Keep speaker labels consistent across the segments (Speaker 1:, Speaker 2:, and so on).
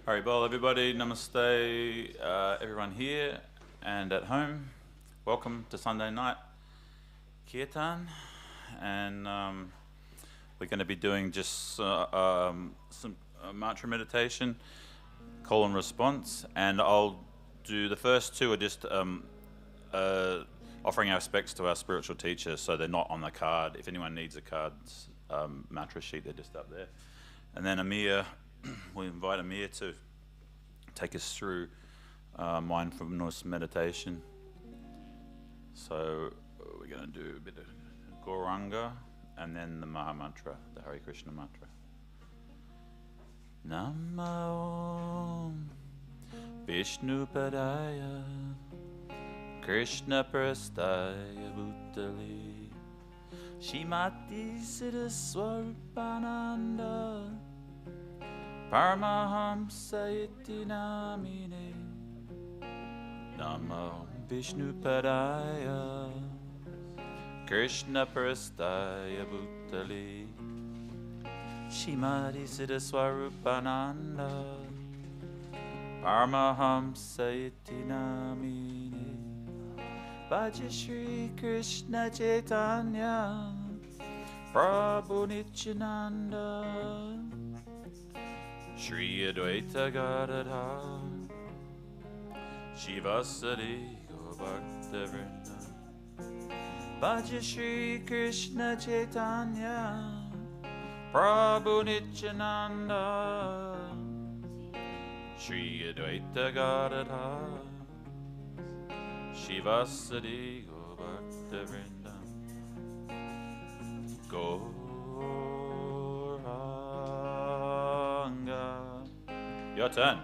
Speaker 1: Haribol, everybody. Namaste, everyone here and at home. Welcome to Sunday night Kirtan, and we're going to be doing just some mantra meditation, call and response, and I'll do the first two are just offering our respects to our spiritual teachers, so they're not on the card. If anyone needs a card, mantra sheet, they're just up there. And then Amir, we invite Amir to take us through mindfulness meditation. So we're going to do a bit of Gauranga and then the Maha Mantra, the Hare Krishna mantra. Namo Vishnu Padaya Krishna Prastaya Bhutale Shimati Siddha Swarupananda Paramahamsa iti namine. Namo Vishnu Padaya Krishna Prastaya Bhutale Shimati Siddha Swarupananda Paramahamsa iti namine. Bhaja Shri Krishna Chaitanya Prabhu Nityananda Shri Advaita Gadadhar Shivasari Gaur-Bhakta-Vrinda. Bhaja Shri Krishna Chaitanya Prabhu Nityananda Shri Advaita Gadadhar Shivasari Gaur-Bhakta-Vrinda. Your turn.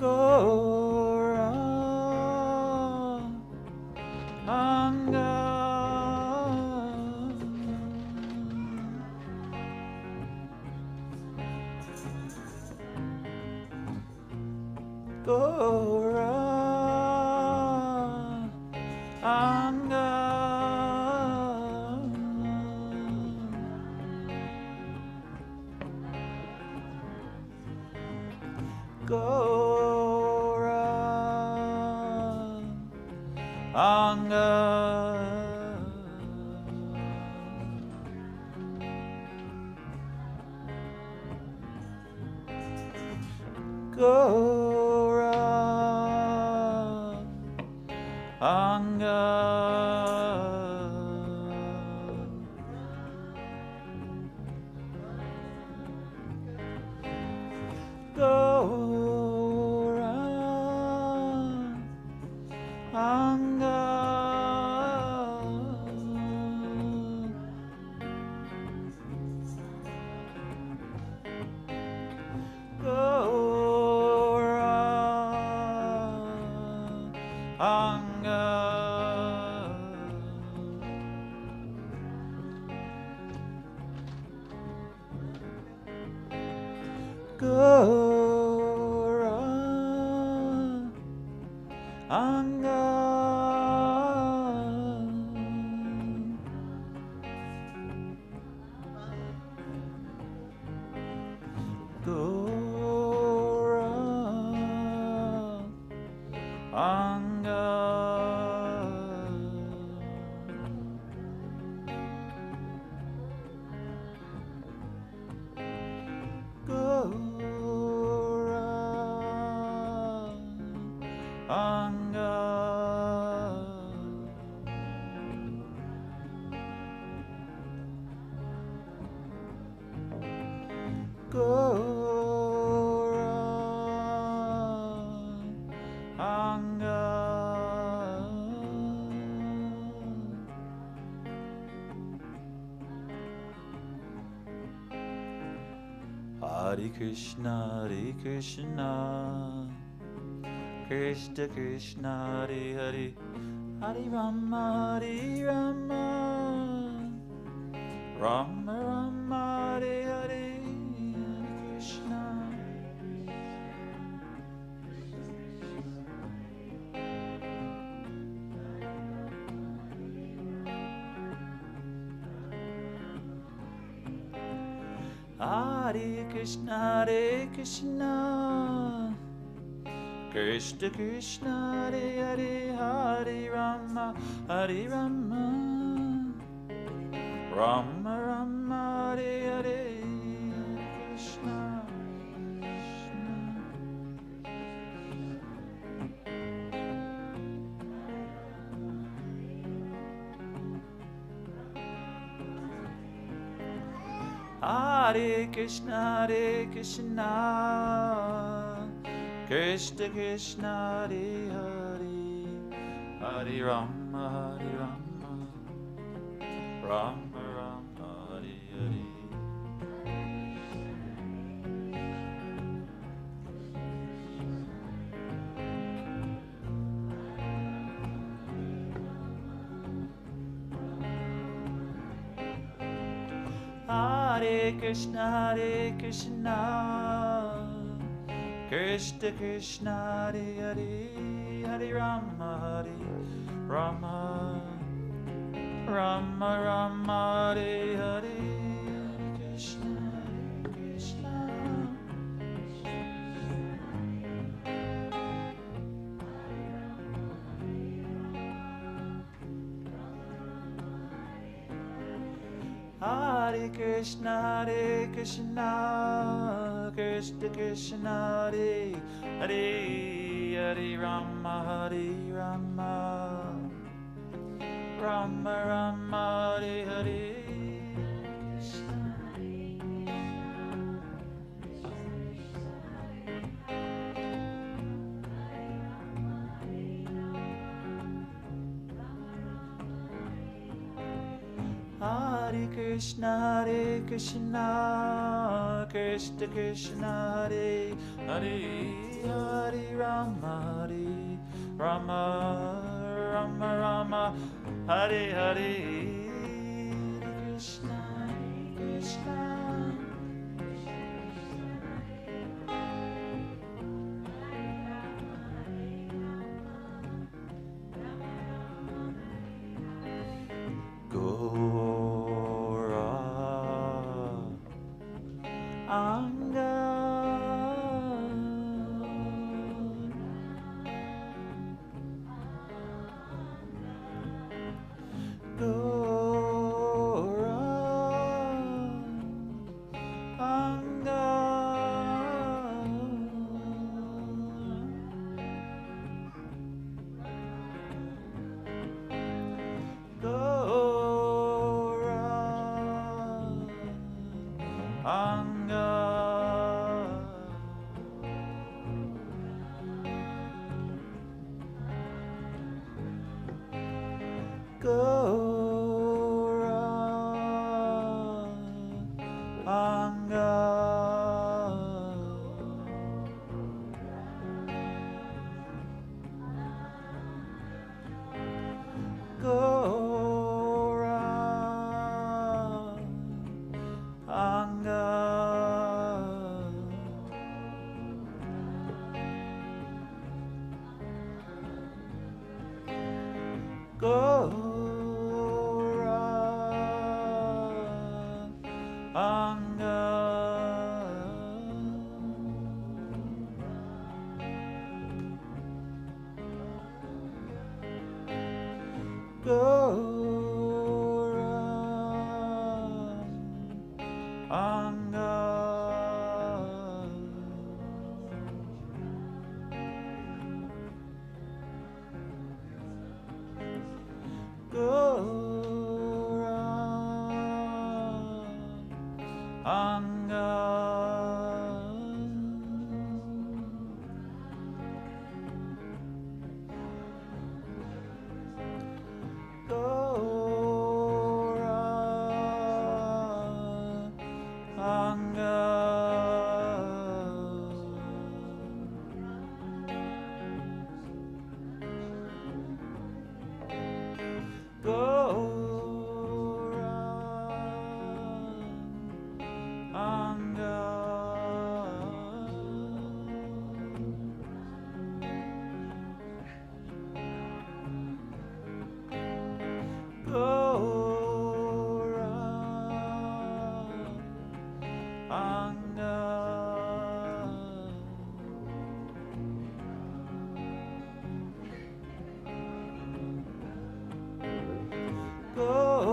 Speaker 1: Gauranga. Gauranga. Hare Krishna, Krishna Krishna, Hare Hare, Hare Rama, Rama Rama, Hare Hare, Krishna. Hare Krishna, Krishna Krishna, Hare Hare, Hare Rama, Rama Rama, Hare Hare, Krishna. Hare Krishna, Krishna Krishna, Hare Hare, Hare Rama, Rama Rama, Hare Hare. Hare Krishna, Krishna Krishna, Hare Hare, Hare Rama, Rama Rama, Hare Hare, Krishna Krishna. Hare Krishna, Krishna Krishna, Hare Hare, Hare Rama, Rama Rama, Hare Hare, Krishna. Hare Krishna, Krishna Krishna Hare Hare Hare Rama Rama Rama Rama Hare Hare Krishna Krishna Gora Anga Gora Anga Anga Gora Anga Gora Anga Gora Anga Gora Anga Gora Anga Gora Anga Gora Anga Gora Anga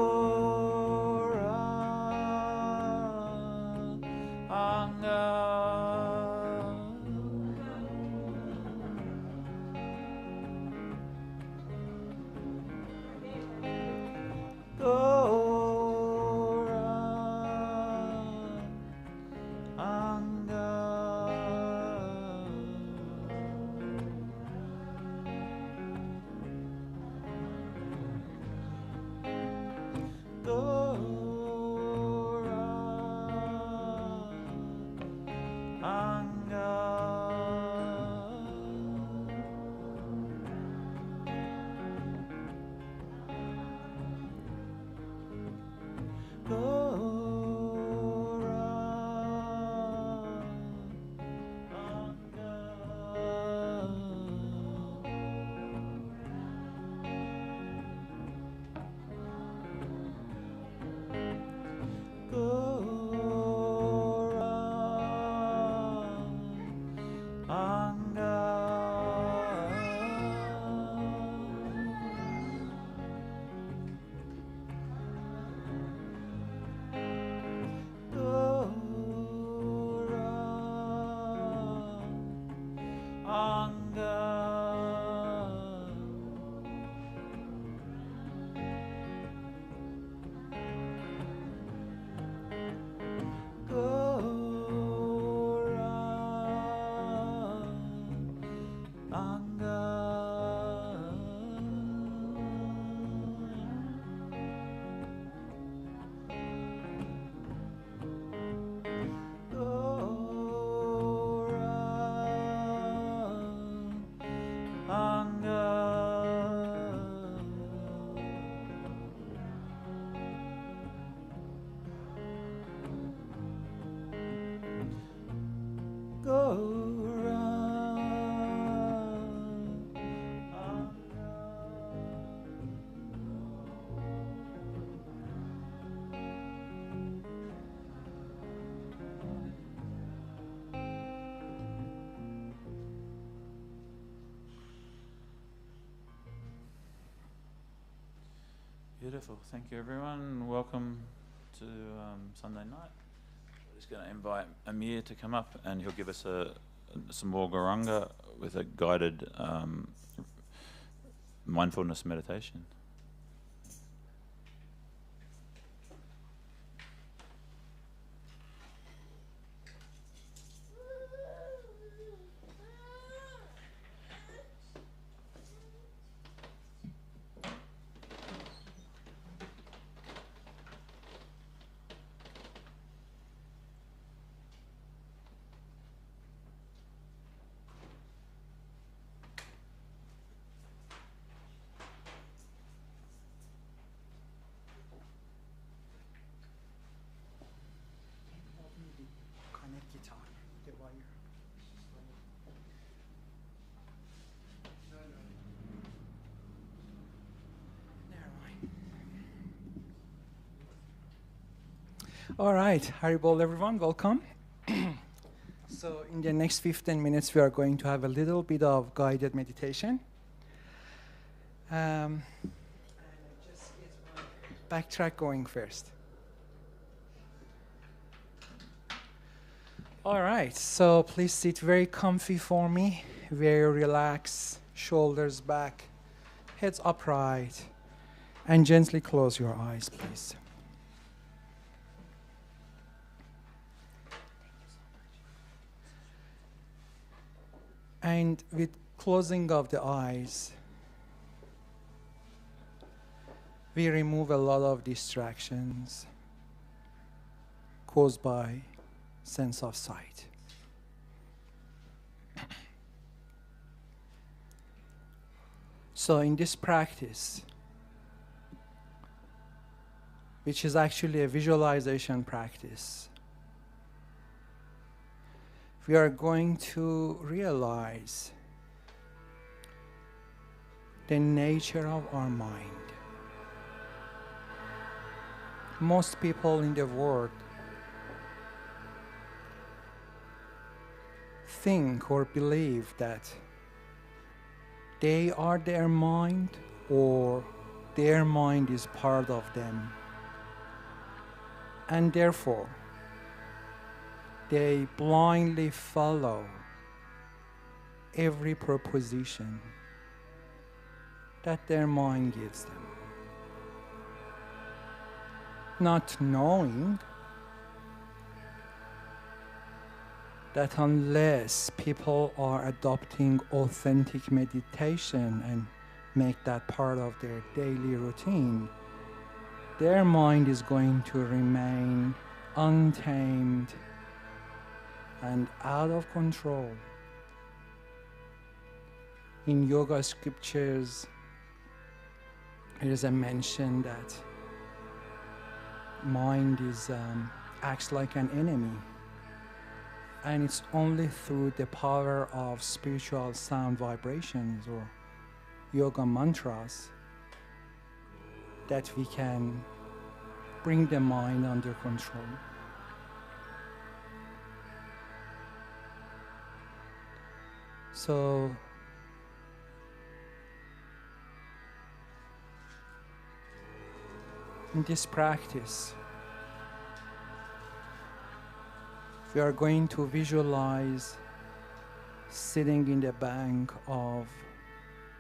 Speaker 1: Gora Anga Gora Anga Gora
Speaker 2: go round.
Speaker 1: Beautiful. Thank you, everyone. Welcome to Sunday night. We're just going to invite Amir to come up, and he'll give us some more Guranga with a guided mindfulness meditation.
Speaker 2: Connect guitar, the wire. Never mind. All right, Haribol, everyone, welcome. So in the next 15 minutes, we are going to have a little bit of guided meditation. Just get my backtrack going first. All right, so please sit very comfy for me, very relaxed, shoulders back, heads upright, and gently close your eyes, please. And with closing of the eyes, we remove a lot of distractions caused by sense of sight. So in this practice, which is actually a visualization practice, we are going to realize the nature of our mind. Most people in the world think or believe that they are their mind or their mind is part of them. And therefore, they blindly follow every proposition that their mind gives them, not knowing that unless people are adopting authentic meditation and make that part of their daily routine, their mind is going to remain untamed and out of control. In yoga scriptures, there is a mention that mind acts like an enemy, and it's only through the power of spiritual sound vibrations or yoga mantras that we can bring the mind under control. So in this practice, we are going to visualize sitting in the bank of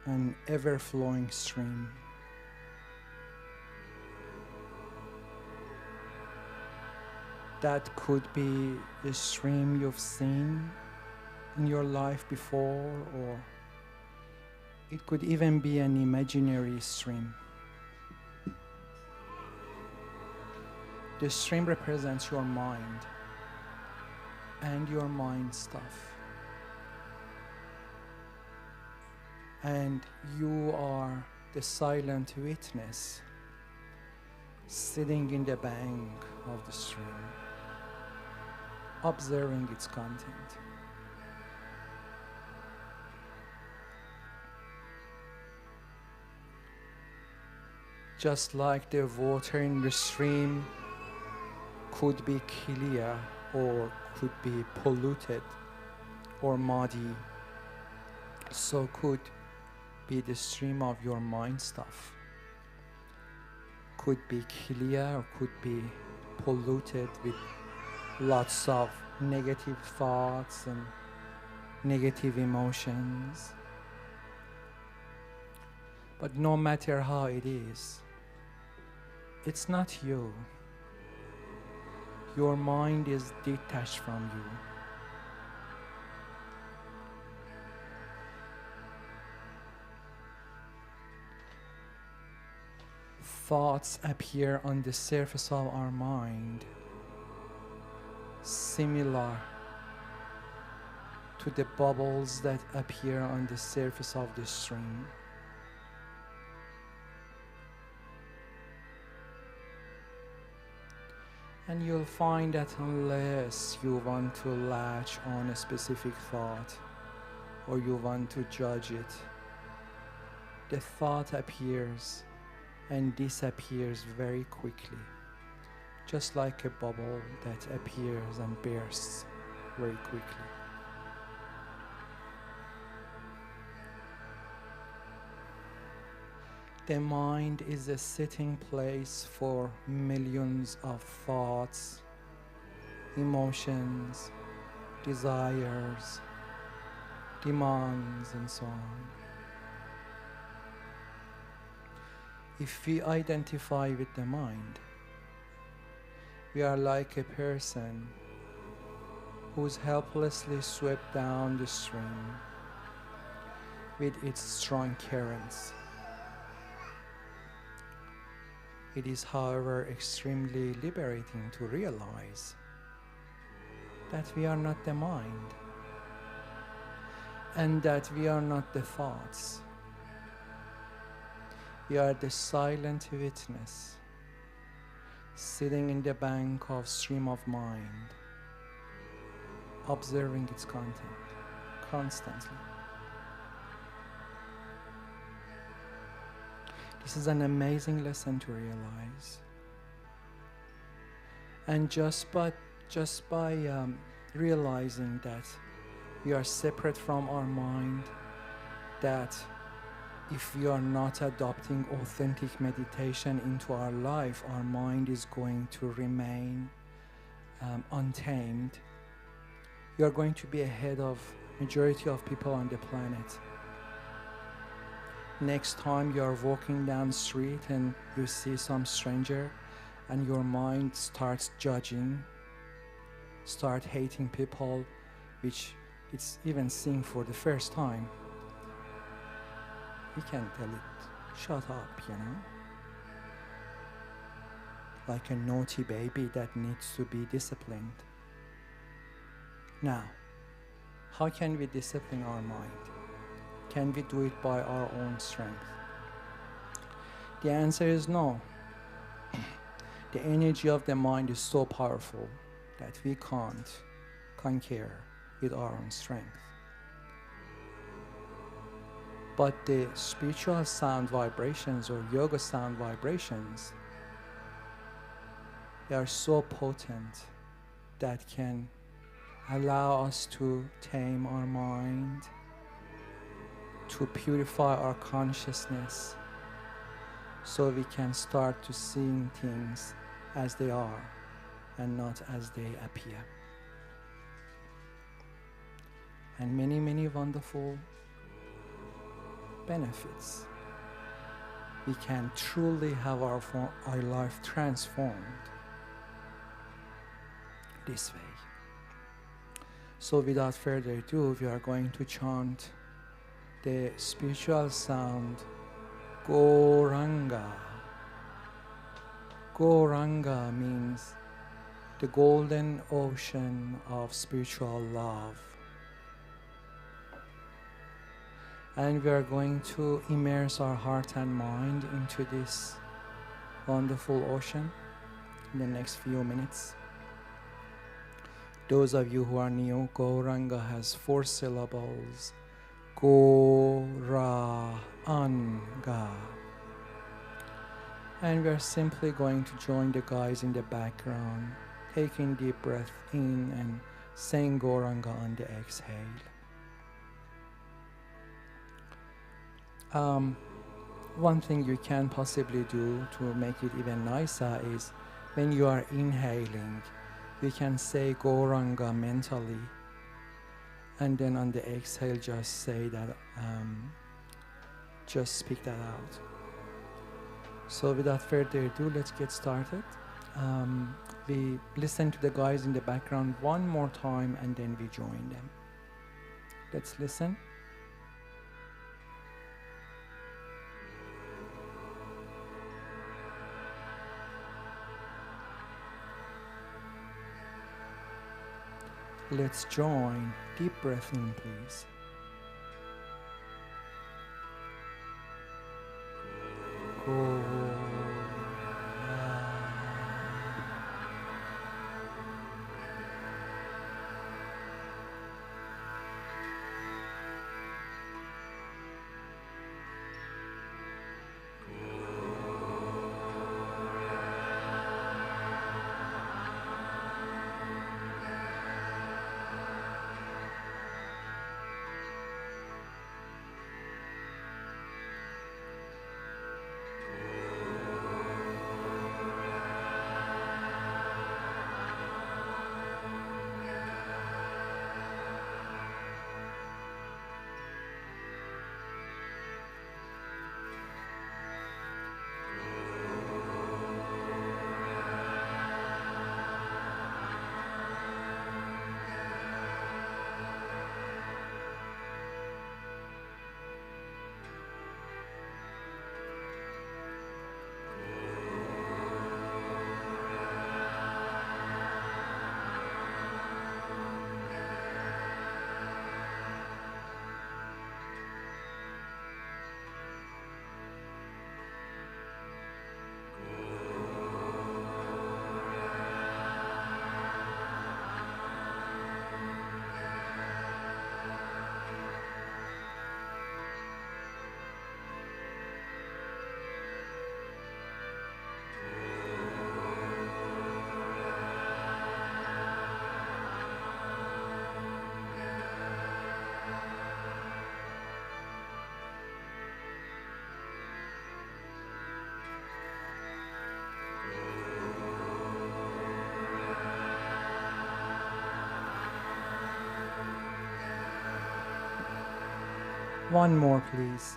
Speaker 2: an ever-flowing stream. That could be the stream you've seen in your life before, or it could even be an imaginary stream. The stream represents your mind and your mind stuff. And you are the silent witness sitting in the bank of the stream, observing its content. Just like the water in the stream could be clear or could be polluted or muddy, so could be the stream of your mind stuff. Could be clear or could be polluted with lots of negative thoughts and negative emotions. But no matter how it is, it's not you. Your mind is detached from you. Thoughts appear on the surface of our mind, similar to the bubbles that appear on the surface of the stream. And you'll find that unless you want to latch on a specific thought or you want to judge it, the thought appears and disappears very quickly, just like a bubble that appears and bursts very quickly. The mind is a sitting place for millions of thoughts, emotions, desires, demands, and so on. If we identify with the mind, we are like a person who's helplessly swept down the stream with its strong currents. It is, however, extremely liberating to realize that we are not the mind and that we are not the thoughts. We are the silent witness sitting in the bank of stream of mind, observing its content constantly. This is an amazing lesson to realize. And just by realizing that we are separate from our mind, that if we are not adopting authentic meditation into our life, our mind is going to remain untamed. You are going to be ahead of majority of people on the planet. Next time you are walking down the street and you see some stranger and your mind starts judging, start hating people, which it's even seeing for the first time, you can tell it, shut up, you know? Like a naughty baby that needs to be disciplined. Now, how can we discipline our mind? Can we do it by our own strength? The answer is no. The energy of the mind is so powerful that we can't conquer with our own strength. But the spiritual sound vibrations or yoga sound vibrations, they are so potent that can allow us to tame our mind, to purify our consciousness, so we can start to seeing things as they are and not as they appear. And many, many wonderful benefits. We can truly have our life transformed this way. So without further ado, we are going to chant the spiritual sound Gauranga. Gauranga means the golden ocean of spiritual love. And we are going to immerse our heart and mind into this wonderful ocean in the next few minutes. Those of you who are new, Gauranga has 4 syllables. Gauranga. And we are simply going to join the guys in the background, taking deep breath in and saying Goranga on the exhale. One thing you can possibly do to make it even nicer is when you are inhaling, you can say Goranga mentally, and then on the exhale just say that, just speak that out. So without further ado, let's get started. We listen to the guys in the background one more time and then we join them. Let's listen. Let's join. Deep breath in, please. One more, please.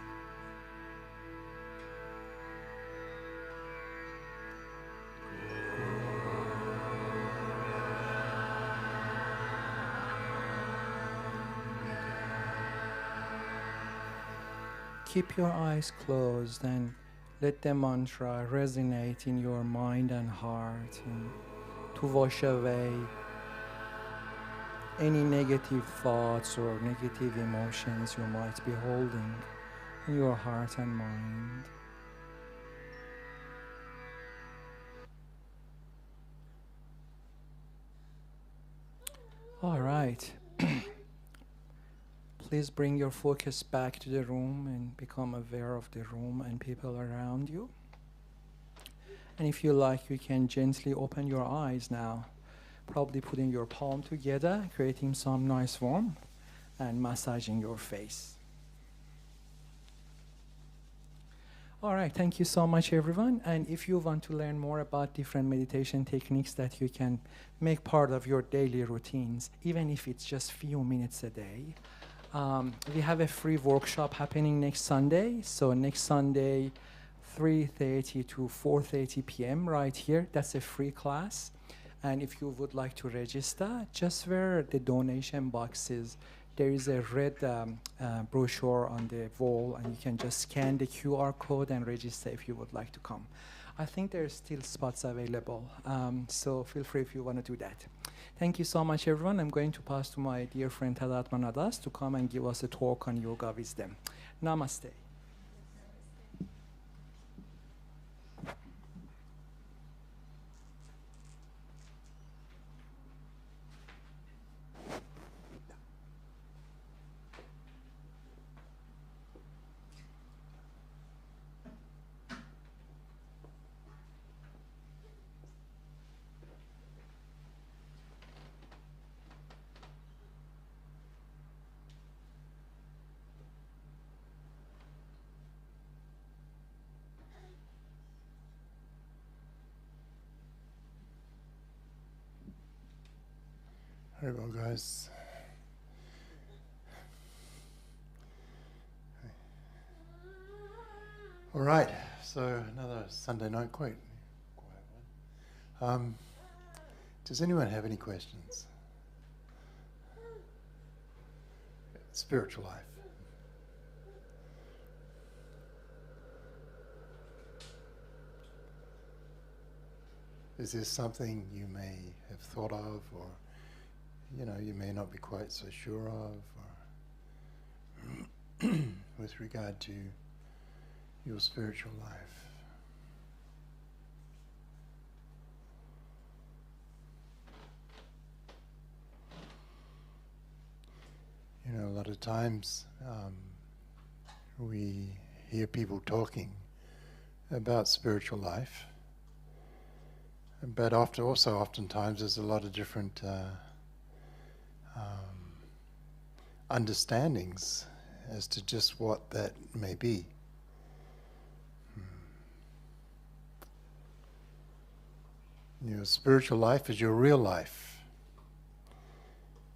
Speaker 2: Keep your eyes closed and let the mantra resonate in your mind and heart and to wash away any negative thoughts or negative emotions you might be holding in your heart and mind. All right. Please bring your focus back to the room and become aware of the room and people around you. And if you like, you can gently open your eyes now, probably putting your palm together, creating some nice warmth, and massaging your face. All right, thank you so much, everyone. And if you want to learn more about different meditation techniques that you can make part of your daily routines, even if it's just few minutes a day, we have a free workshop happening next Sunday. So next Sunday, 3:30 to 4:30 p.m. right here. That's a free class. And if you would like to register, just where the donation box is, there is a red brochure on the wall, and you can just scan the QR code and register if you would like to come. I think there's still spots available, so feel free if you want to do that. Thank you so much, everyone. I'm going to pass to my dear friend Tadat Manadas to come and give us a talk on yoga wisdom. Namaste.
Speaker 3: Very well, guys. All right, so another Sunday night quote. Quiet one. Does anyone have any questions? Spiritual life. Is there something you may have thought of, or you may not be quite so sure of, or with regard to your spiritual life? A lot of times we hear people talking about spiritual life, but oftentimes there's a lot of different understandings as to just what that may be. Your spiritual life is your real life,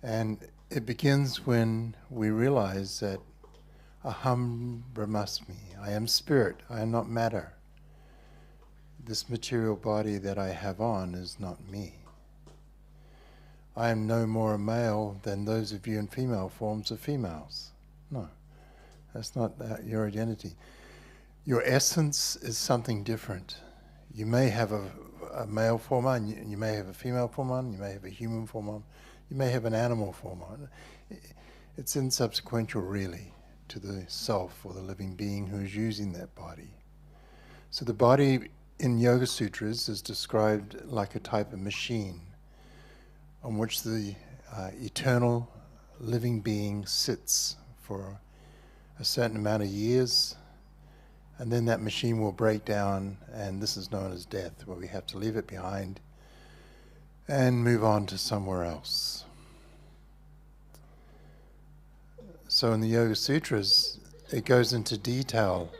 Speaker 3: and it begins when we realize that aham brahmasmi, I am spirit, I am not matter. This material body that I have on is not me. I am no more a male than those of you in female forms of females. No, that's not your identity. Your essence is something different. You may have a male form on, you may have a female form on, you may have a human form on, you may have an animal form on. It's insubsequential, really, to the self or the living being who is using that body. So the body in Yoga Sutras is described like a type of machine on which the eternal living being sits for a certain amount of years, and then that machine will break down, and this is known as death, where we have to leave it behind and move on to somewhere else. So in the Yoga Sutras, it goes into detail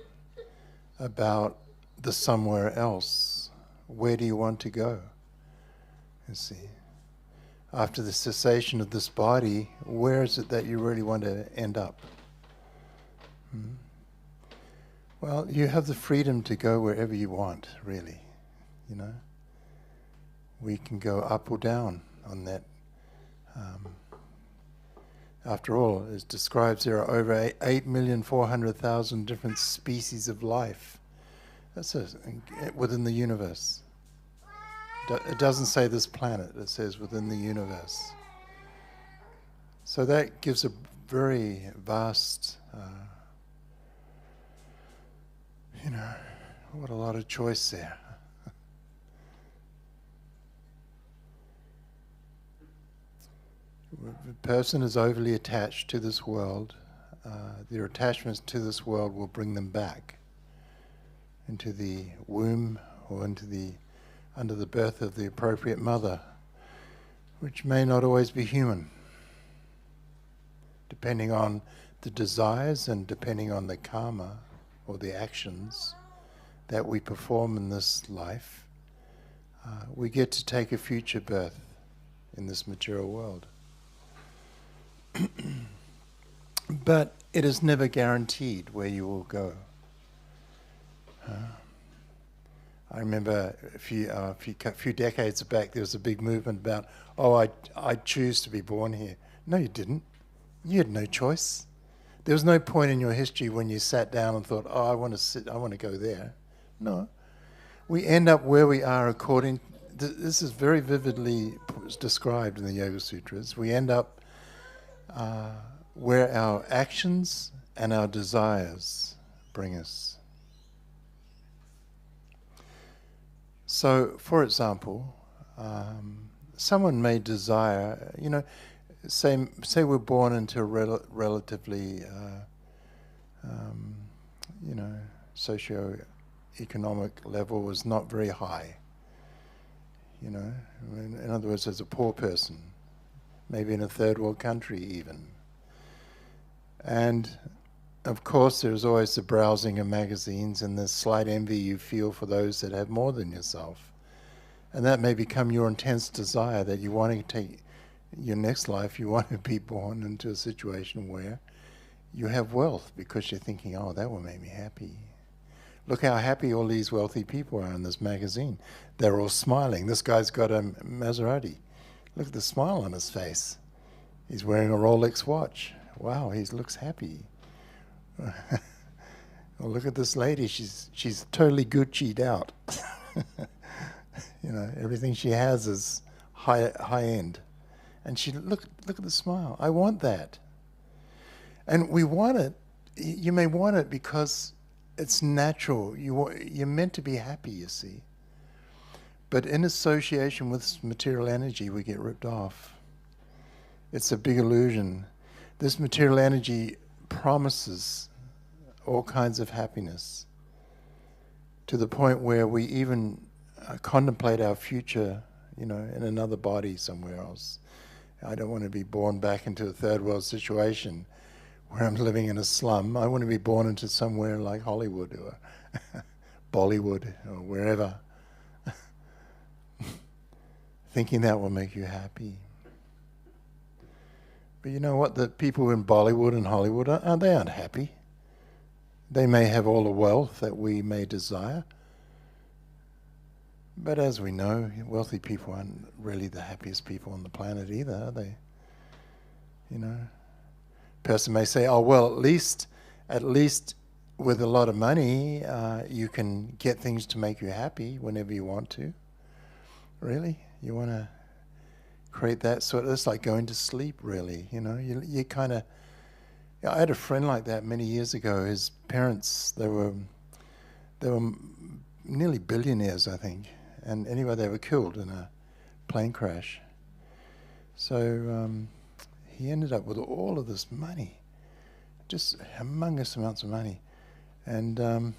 Speaker 3: about the somewhere else. Where do you want to go? You see, after the cessation of this body, where is it that you really want to end up? Well, you have the freedom to go wherever you want, really. We can go up or down on that. After all, it describes there are over 8,400,000 different species of life. That's within the universe. It doesn't say this planet, it says within the universe. So that gives a very vast, what a lot of choice there. If a person is overly attached to this world, their attachments to this world will bring them back into the womb or under the birth of the appropriate mother, which may not always be human, depending on the desires and depending on the karma or the actions that we perform in this life. We get to take a future birth in this material world. But it is never guaranteed where you will go. I remember a few decades back, there was a big movement about, I choose to be born here. No, you didn't. You had no choice. There was no point in your history when you sat down and thought, I want to go there. No. We end up where we are according, this is very vividly described in the Yoga Sutras. We end up where our actions and our desires bring us. So, for example, someone may desire, say we're born into a relatively, socio-economic level was not very high. In other words, as a poor person, maybe in a third world country even. And of course there's always the browsing of magazines and the slight envy you feel for those that have more than yourself. And that may become your intense desire that you want to your next life you want to be born into a situation where you have wealth because you're thinking, oh, that will make me happy. Look how happy all these wealthy people are in this magazine. They're all smiling. This guy's got a Maserati. Look at the smile on his face. He's wearing a Rolex watch. Wow, he looks happy. Well, look at this lady. She's totally Gucci'd out. You know, everything she has is high end. And she look at the smile. I want that. And we want it. You may want it because it's natural. You're meant to be happy, you see. But in association with material energy, we get ripped off. It's a big illusion. This material energy promises all kinds of happiness to the point where we even contemplate our future, you know, in another body somewhere else. I don't want to be born back into a third world situation where I'm living in a slum. I want to be born into somewhere like Hollywood or Bollywood or wherever. Thinking that will make you happy. But you know what? The people in Bollywood and Hollywood, they aren't happy. They may have all the wealth that we may desire. But as we know, wealthy people aren't really the happiest people on the planet either, are they? You know, person may say, oh, well, at least with a lot of money, you can get things to make you happy whenever you want to. Really? You want to create that sort of, it's like going to sleep, really, you know? You kind of, I had a friend like that many years ago. His parents, they were nearly billionaires, I think. And anyway, they were killed in a plane crash. So he ended up with all of this money, just humongous amounts of money. And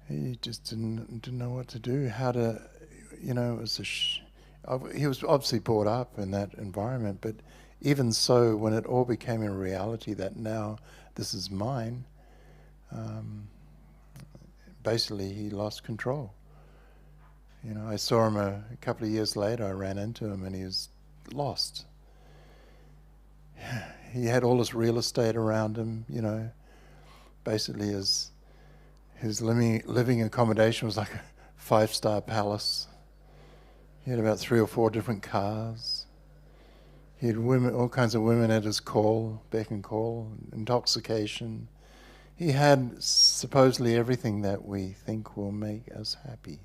Speaker 3: he just didn't know what to do, how to, you know, it was he was obviously brought up in that environment, but even so, when it all became a reality that now this is mine, basically he lost control. You know, I saw him a couple of years later. I ran into him and he was lost. He had all this real estate around him, you know. Basically his living accommodation was like a 5-star palace. He had about 3 or 4 different cars. He had women, all kinds of women at his call, beck and call, intoxication. He had supposedly everything that we think will make us happy.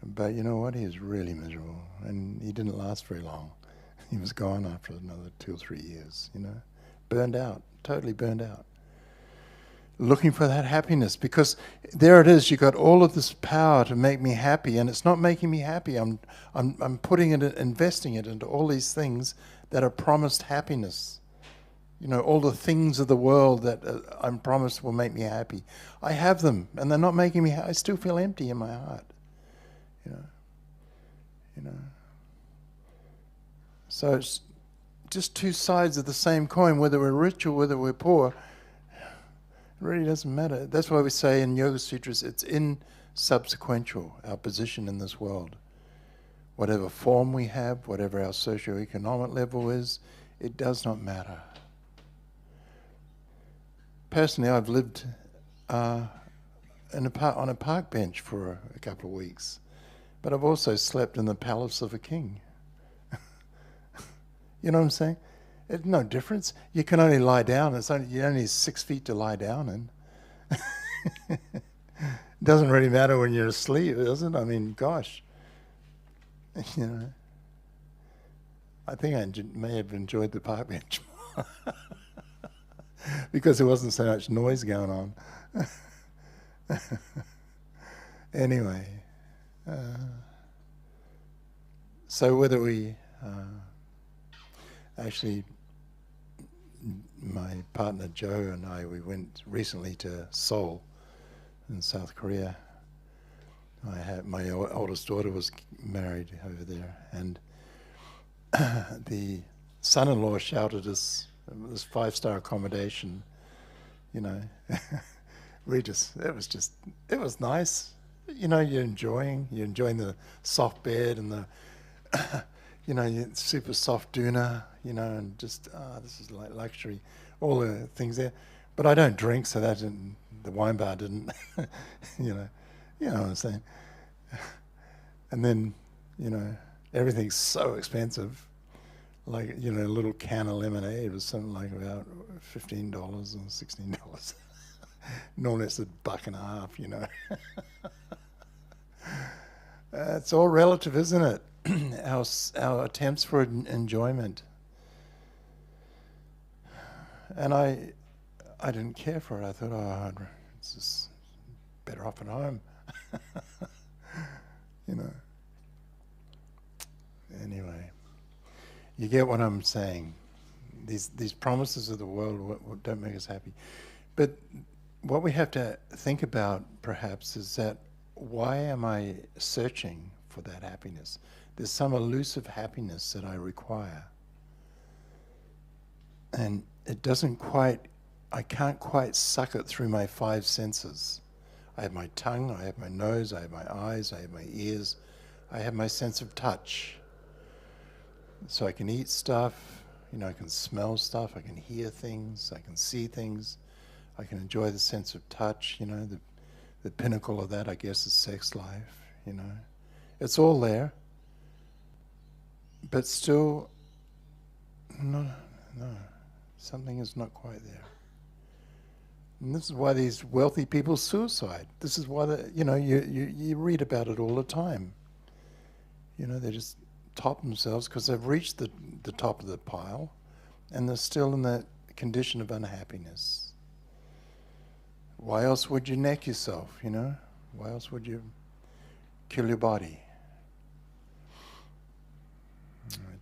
Speaker 3: But you know what? He was really miserable, and he didn't last very long. He was gone after another 2 or 3 years, you know. Burned out, totally burned out. Looking for that happiness, because there it is, you got all of this power to make me happy, and it's not making me happy. I'm putting it, investing it into all these things that are promised happiness. You know, all the things of the world that I'm promised will make me happy. I have them, and they're not making me happy. I still feel empty in my heart. You know. So it's just two sides of the same coin, whether we're rich or whether we're poor. It really doesn't matter. That's why we say in Yoga Sutras, it's insubsequential, our position in this world. Whatever form we have, whatever our socioeconomic level is, it does not matter. Personally, I've lived on a park bench for a couple of weeks, but I've also slept in the palace of a king. You know what I'm saying? It's no difference. You can only lie down. You only need 6 feet to lie down in. It doesn't really matter when you're asleep, does it? I mean, gosh. You know. I think I may have enjoyed the park bench more because there wasn't so much noise going on. Anyway, so whether we actually, my partner Joe and I, we went recently to Seoul in South Korea. My oldest daughter was married over there, and the son-in-law shouted us this 5-star accommodation, you know. It was nice, you're enjoying the soft bed and the, super soft doona, and just, this is like luxury, all the things there. But I don't drink, so that didn't, the wine bar didn't, you know what I'm saying. And then, everything's so expensive. Like, a little can of lemonade was something like about $15 or $16. Normally it's $1.50, It's all relative, isn't it? Our attempts for enjoyment. And I didn't care for it. I thought, it's just better off at home. Anyway, you get what I'm saying. These promises of the world don't make us happy. But what we have to think about, perhaps, is that why am I searching for that happiness? There's some elusive happiness that I require. And it doesn't quite, I can't quite suck it through my five senses. I have my tongue, I have my nose, I have my eyes, I have my ears, I have my sense of touch. So I can eat stuff, I can smell stuff, I can hear things, I can see things, I can enjoy the sense of touch, the pinnacle of that, I guess, is sex life, It's all there. But still, no, something is not quite there. And this is why these wealthy people suicide. This is why, you read about it all the time. They just top themselves because they've reached the top of the pile and they're still in that condition of unhappiness. Why else would you neck yourself, Why else would you kill your body?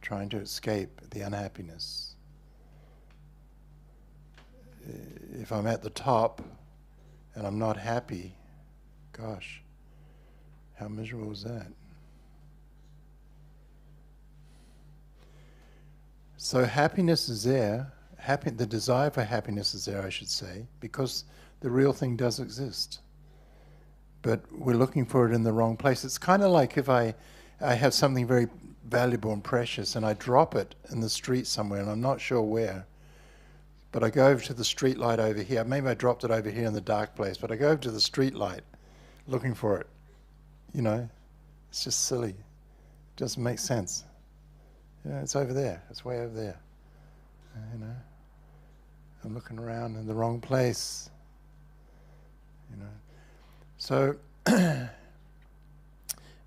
Speaker 3: Trying to escape the unhappiness. If I'm at the top and I'm not happy, gosh, how miserable is that? So happiness is there, the desire for happiness is there, I should say, because the real thing does exist. But we're looking for it in the wrong place. It's kind of like if I have something very valuable and precious and I drop it in the street somewhere and I'm not sure where, but I go over to the street light over here. Maybe I dropped it over here in the dark place, but I go over to the street light looking for it. It's just silly. It doesn't make sense. It's over there. It's way over there. I'm looking around in the wrong place. So, in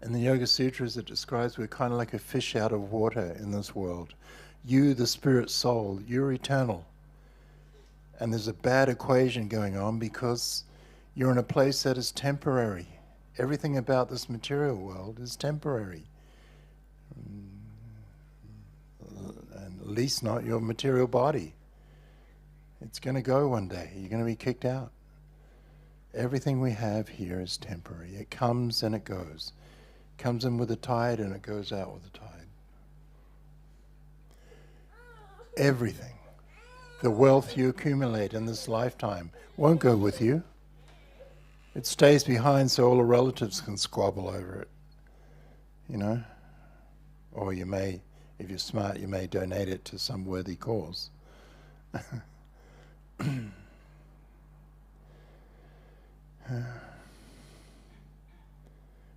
Speaker 3: the Yoga Sutras, it describes we're kind of like a fish out of water in this world. You, the spirit soul, you're eternal. And there's a bad equation going on because you're in a place that is temporary. Everything about this material world is temporary. And at least not your material body. It's going to go one day. You're going to be kicked out. Everything we have here is temporary. It comes and it goes. It comes in with the tide and it goes out with the tide. Everything. The wealth you accumulate in this lifetime won't go with you. It stays behind so all the relatives can squabble over it. Or you may, if you're smart, you may donate it to some worthy cause.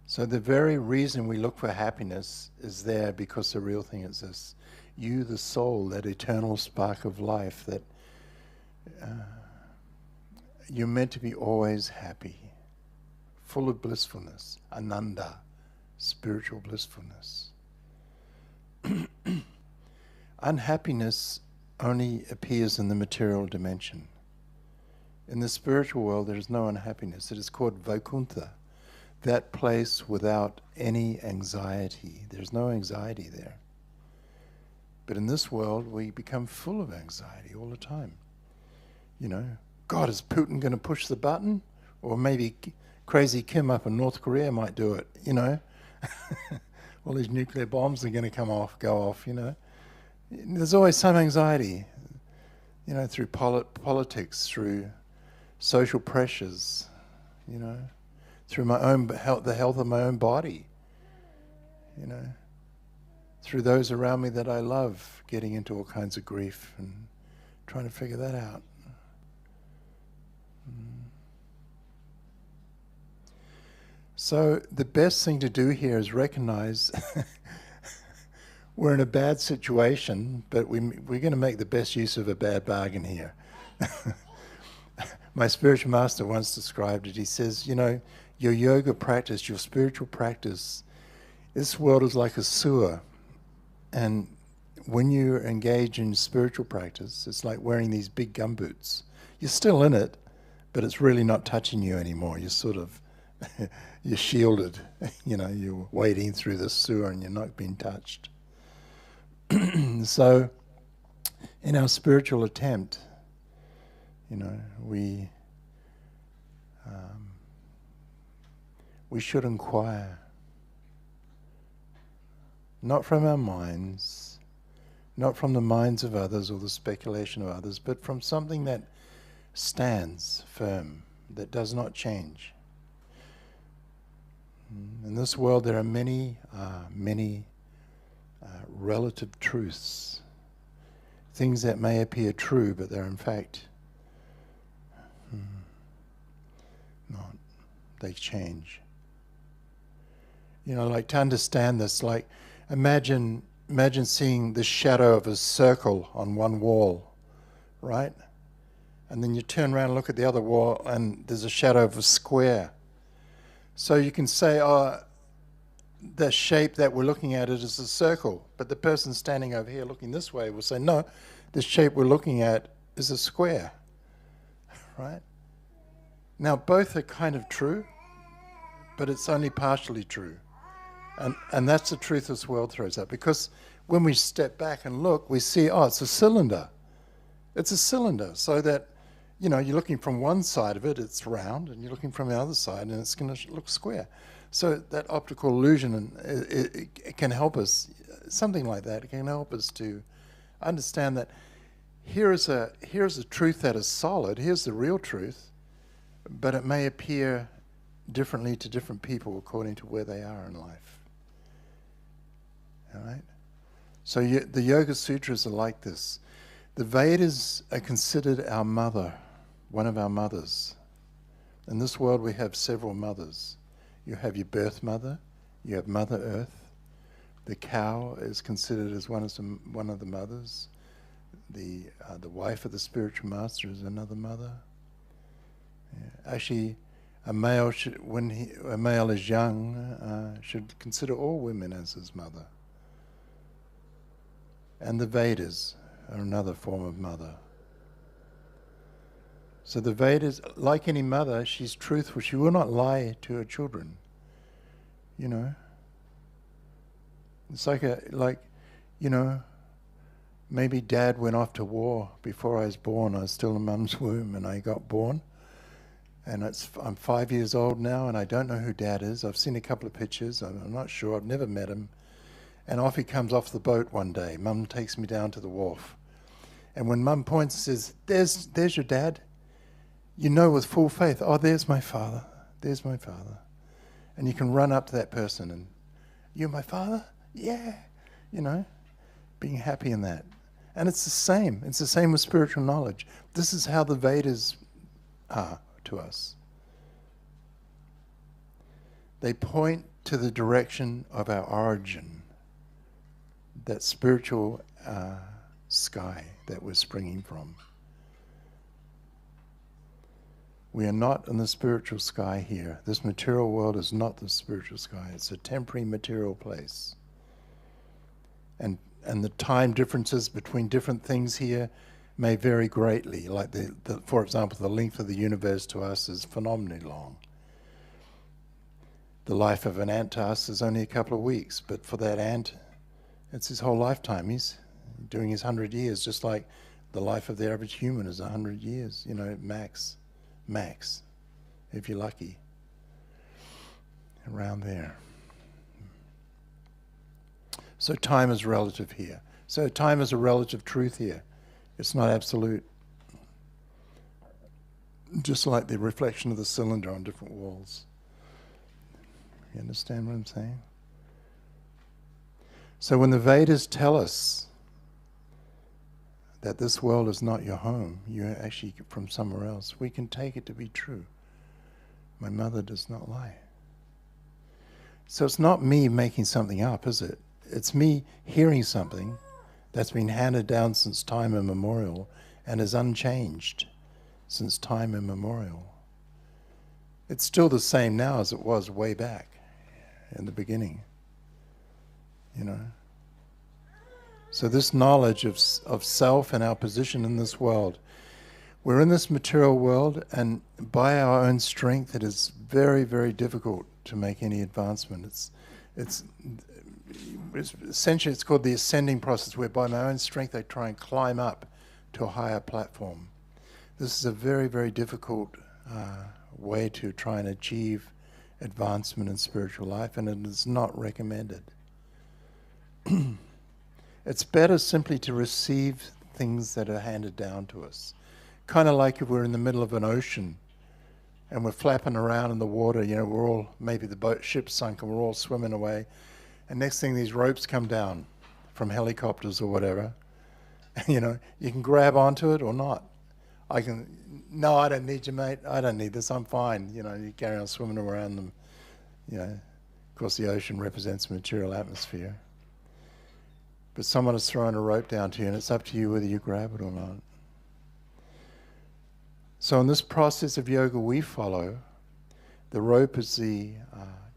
Speaker 3: So the very reason we look for happiness is there because the real thing exists. You, the soul, that eternal spark of life, that you're meant to be always happy, full of blissfulness, ananda, spiritual blissfulness. Unhappiness only appears in the material dimension. In the spiritual world, there is no unhappiness. It is called Vaikuntha, that place without any anxiety. There's no anxiety there. But in this world, we become full of anxiety all the time. God, is Putin going to push the button? Or maybe crazy Kim up in North Korea might do it, All these nuclear bombs are going to go off. There's always some anxiety, through politics, through social pressures, through my own health, the health of my own body, you know, through those around me that I love, getting into all kinds of grief and trying to figure that out. So the best thing to do here is recognize we're in a bad situation, but we're going to make the best use of a bad bargain here. My spiritual master once described it. He says, you know, your yoga practice, your spiritual practice, this world is like a sewer. And when you engage in spiritual practice, it's like wearing these big gumboots. You're still in it, but it's really not touching you anymore. You're sort of, you're shielded. You know, you're wading through the sewer and you're not being touched. So, in our spiritual attempt, you know, we should inquire, not from our minds, not from the minds of others or the speculation of others, but from something that stands firm, that does not change. In this world there are many relative truths, things that may appear true, but they're in fact not. They change. You know, like to understand this, like imagine seeing the shadow of a circle on one wall, right? And then you turn around and look at the other wall and there's a shadow of a square. So you can say, oh, the shape that we're looking at it is a circle, but the person standing over here looking this way will say, no, the shape we're looking at is a square, right? Now both are kind of true, but it's only partially true. And that's the truth this world throws up, because when we step back and look, we see, oh, it's a cylinder. It's a cylinder, so that, you know, you're looking from one side of it, it's round, and you're looking from the other side, and it's going to look square. So that optical illusion, it can help us, something like that, it can help us to understand that here's a truth that is solid, here's the real truth, but it may appear differently to different people according to where they are in life. All right? So the Yoga Sutras are like this. The Vedas are considered our mother, one of our mothers. In this world we have several mothers. You have your birth mother, you have Mother Earth. The cow is considered as one of the mothers. The wife of the spiritual master is another mother. Yeah. Actually, a male when a male is young should consider all women as his mother. And the Vedas are another form of mother. So the Vedas, like any mother, she's truthful. She will not lie to her children. You know, it's like, you know, maybe Dad went off to war before I was born. I was still in Mum's womb, and I got born. And I'm 5 years old now, and I don't know who Dad is. I've seen a couple of pictures. I'm not sure. I've never met him. And off he comes off the boat one day. Mum takes me down to the wharf. And when Mum points and says, there's your dad, you know with full faith, oh, there's my father. There's my father. And you can run up to that person and, you're my father? Yeah. You know, being happy in that. And it's the same. It's the same with spiritual knowledge. This is how the Vedas are to us. They point to the direction of our origin, that spiritual sky that we're springing from. We are not in the spiritual sky here. This material world is not the spiritual sky. It's a temporary material place. And the time differences between different things here may vary greatly. Like, for example, the length of the universe to us is phenomenally long. The life of an ant to us is only a couple of weeks, but for that ant, it's his whole lifetime. He's doing his 100 years, just like the life of the average human is 100 years, you know, max, if you're lucky, around there. So time is relative here. So time is a relative truth here. It's not absolute. Just like the reflection of the cylinder on different walls. You understand what I'm saying? So when the Vedas tell us that this world is not your home, you're actually from somewhere else, we can take it to be true. My mother does not lie. So it's not me making something up, is it? It's me hearing something that's been handed down since time immemorial and is unchanged since time immemorial. It's still the same now as it was way back in the beginning. You know? So this knowledge of self and our position in this world, we're in this material world, and by our own strength it is very, very difficult to make any advancement. It's essentially, it's called the ascending process, where by my own strength I try and climb up to a higher platform. This is a very, very difficult way to try and achieve advancement in spiritual life, and it is not recommended. It's better simply to receive things that are handed down to us. Kind of like if we're in the middle of an ocean and we're flapping around in the water, you know, we're all, maybe the ship's sunk and we're all swimming away, and next thing these ropes come down from helicopters or whatever, you know, you can grab onto it or not. No, I don't need you, mate, I don't need this, I'm fine, you know, you carry on swimming around them, you know. Of course the ocean represents material atmosphere. But someone has thrown a rope down to you, and it's up to you whether you grab it or not. So in this process of yoga we follow, the rope is the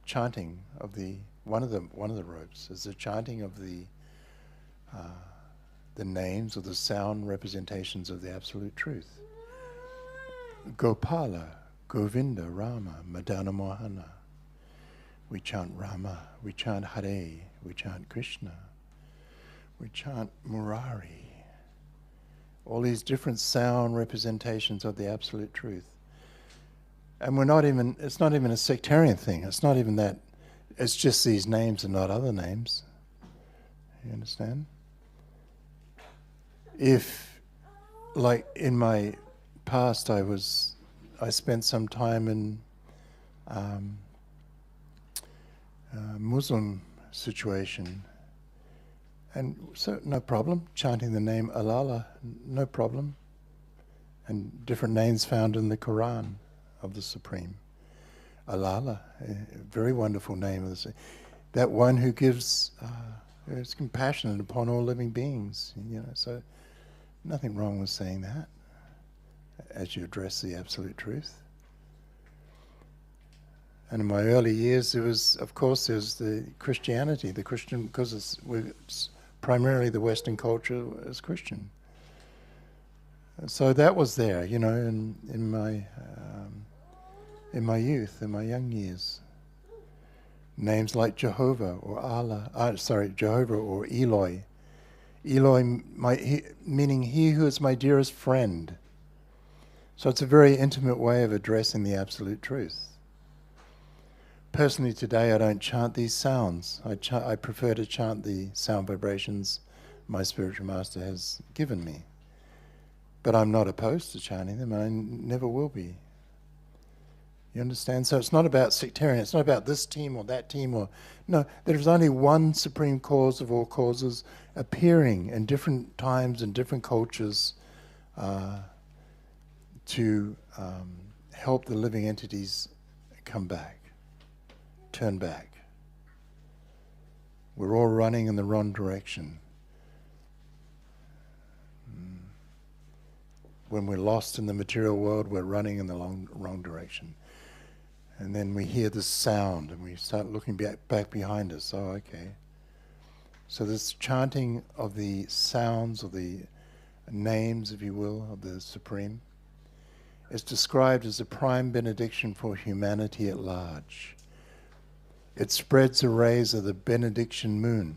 Speaker 3: chanting of one of the ropes is the chanting of the names or the sound representations of the absolute truth. Gopala, Govinda, Rama, Madana Mohana. We chant Rama, we chant Hare, we chant Krishna. We chant Murari. All these different sound representations of the absolute truth. And it's not even a sectarian thing. It's not even that, it's just these names and not other names. You understand? If, like in my past, I spent some time in Muslim situation. And so, no problem, chanting the name Allah, no problem. And different names found in the Quran of the Supreme. Allah, a very wonderful name. That one who gives, is compassionate upon all living beings. You know, so nothing wrong with saying that as you address the absolute truth. And in my early years, there's the Christianity, the Christian, because it's primarily the Western culture is Christian. So that was there, you know, in my youth, in my young years. Names like Jehovah or Jehovah or Eloi. Eloi, meaning he who is my dearest friend. So it's a very intimate way of addressing the absolute truth. Personally today I don't chant these sounds. I prefer to chant the sound vibrations my spiritual master has given me. But I'm not opposed to chanting them, and I never will be. You understand? So it's not about sectarian, it's not about this team or that team or... No, there's only one supreme cause of all causes appearing in different times and different cultures to help the living entities come back. Turn back. We're all running in the wrong direction. When we're lost in the material world, we're running in the wrong direction. And then we hear this sound and we start looking back behind us. Oh, okay. So this chanting of the sounds, of the names, if you will, of the Supreme, is described as a prime benediction for humanity at large. It spreads the rays of the benediction moon.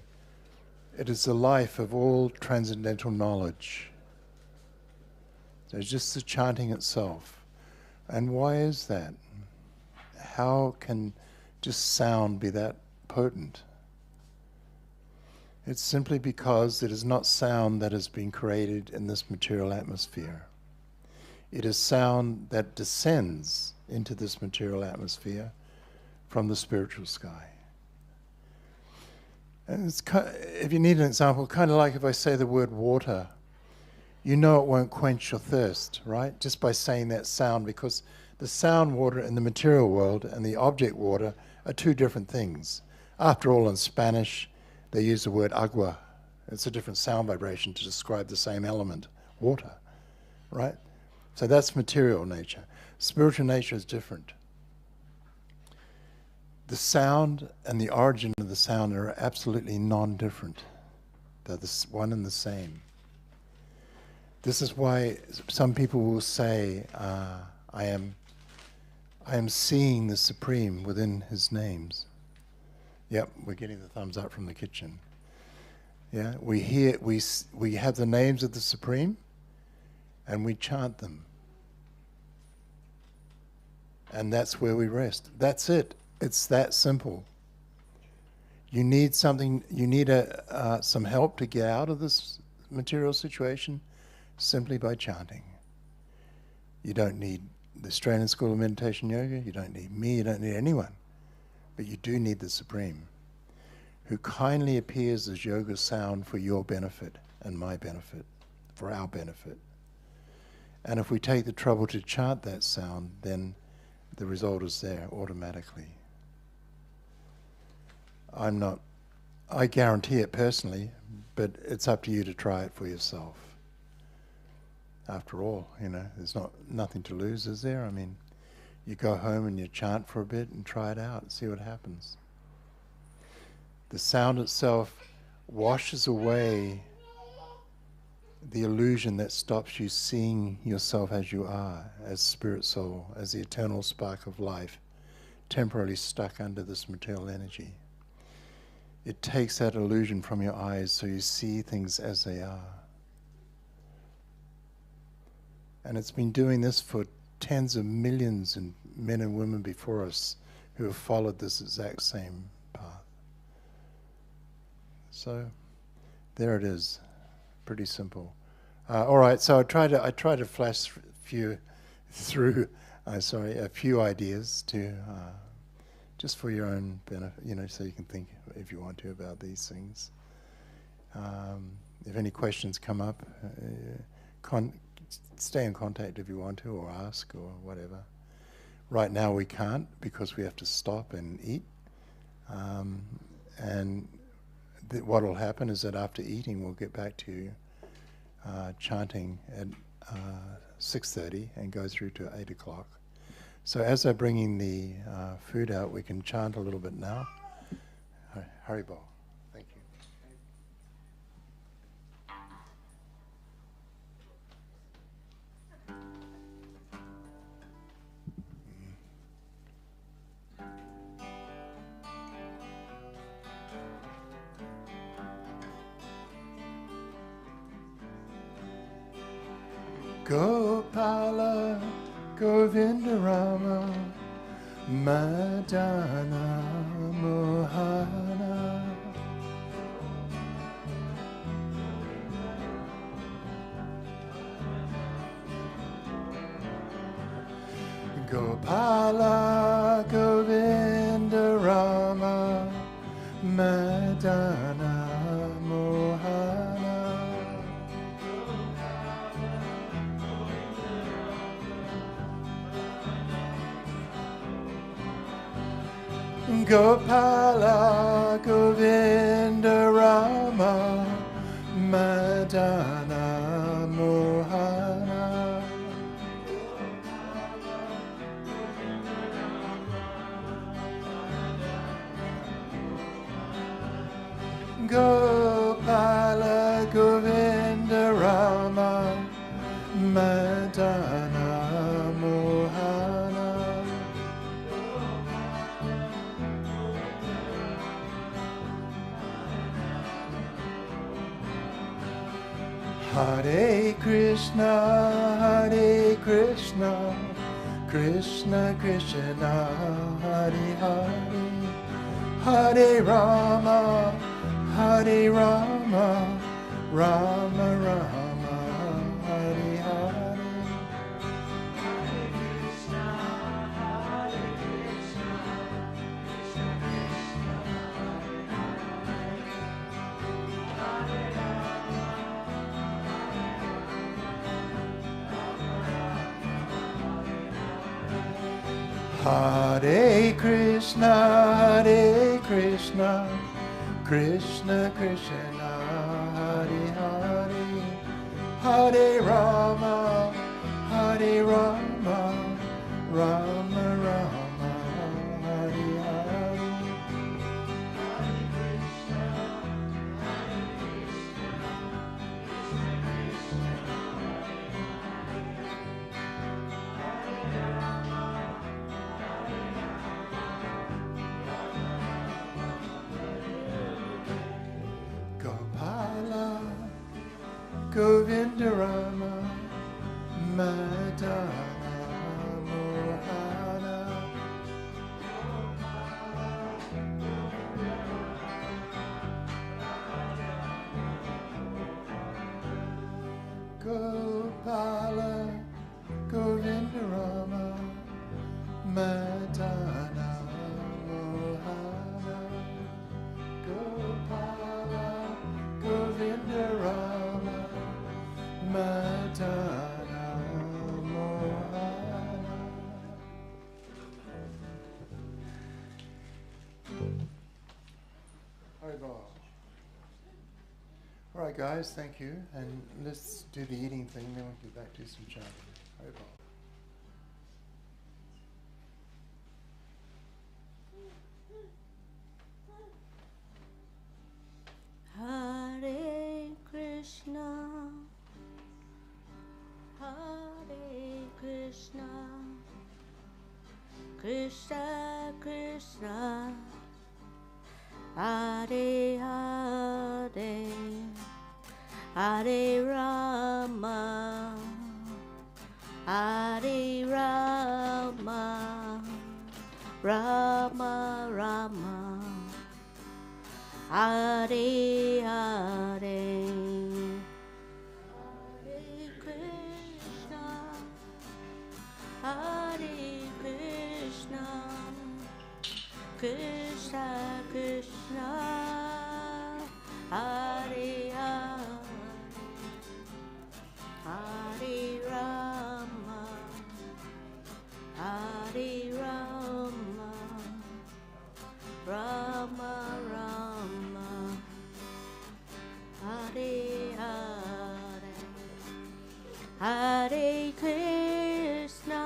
Speaker 3: It is the life of all transcendental knowledge. So it's just the chanting itself. And why is that? How can just sound be that potent? It's simply because it is not sound that has been created in this material atmosphere. It is sound that descends into this material atmosphere from the spiritual sky. And it's if you need an example, kind of like if I say the word water, you know it won't quench your thirst, right? Just by saying that sound, because the sound water in the material world and the object water are two different things. After all, in Spanish, they use the word agua. It's a different sound vibration to describe the same element, water, right? So that's material nature. Spiritual nature is different. The sound and the origin of the sound are absolutely non-different. They're the one and the same. This is why some people will say, I am seeing the Supreme within his names. Yep, we're getting the thumbs up from the kitchen. Yeah, we have the names of the Supreme, and we chant them. And that's where we rest. That's it. It's that simple. You need something, you need some help to get out of this material situation simply by chanting. You don't need the Australian School of Meditation Yoga, you don't need me, you don't need anyone. But you do need the Supreme, who kindly appears as yoga sound for your benefit and my benefit, for our benefit. And if we take the trouble to chant that sound, then the result is there automatically. I guarantee it personally, but it's up to you to try it for yourself. After all, there's nothing to lose, is there? I mean, you go home and you chant for a bit and try it out and see what happens. The sound itself washes away the illusion that stops you seeing yourself as you are, as spirit soul, as the eternal spark of life, temporarily stuck under this material energy. It takes that illusion from your eyes so you see things as they are. And it's been doing this for tens of millions of men and women before us who have followed this exact same path. So there it is, pretty simple. All right, so I try to flash through a few ideas to just for your own benefit, so you can think if you want to about these things. If any questions come up, stay in contact if you want to, or ask, or whatever. Right now we can't because we have to stop and eat. And what will happen is that after eating we'll get back to chanting at 6:30 and go through to 8 o'clock. So as they're bringing the food out, we can chant a little bit now. Haribol. Thank you. Gopala Govinda Rama Madana Mohana Gopala Govinda Rama Madana Mohana Gopala Govinda Rama Madana Mohana Gopala Govinda Rama Madana Mohana Hare Krishna, Krishna Krishna, Hare Hare, Hare Rama, Rama Rama, Hare Hare. Hare Krishna, Krishna Krishna, Hare Hare, Hare Rama, Hare Rama, Rama Rama, Hare Hare. Gopala, Govinda Rama, Madana Mohana. Gopala, Govinda Rama, Madana Mohana. Gopala, Govinda Rama, Madana Mohana. Haribol. All right, guys, thank you. And let's do the eating thing, then we'll get back to some chanting. Haribol.
Speaker 4: Hare Krishna, Hare Krishna, Krishna Krishna, Hare Hare, Hare Rama, Hare Rama, Rama Rama, Hare Hare, Hare Krishna, Hare Krishna, Krishna Krishna, Hare Hare, Hare Rama, Hare Rama, Rama Rama, Hare Hare, Hare Krishna,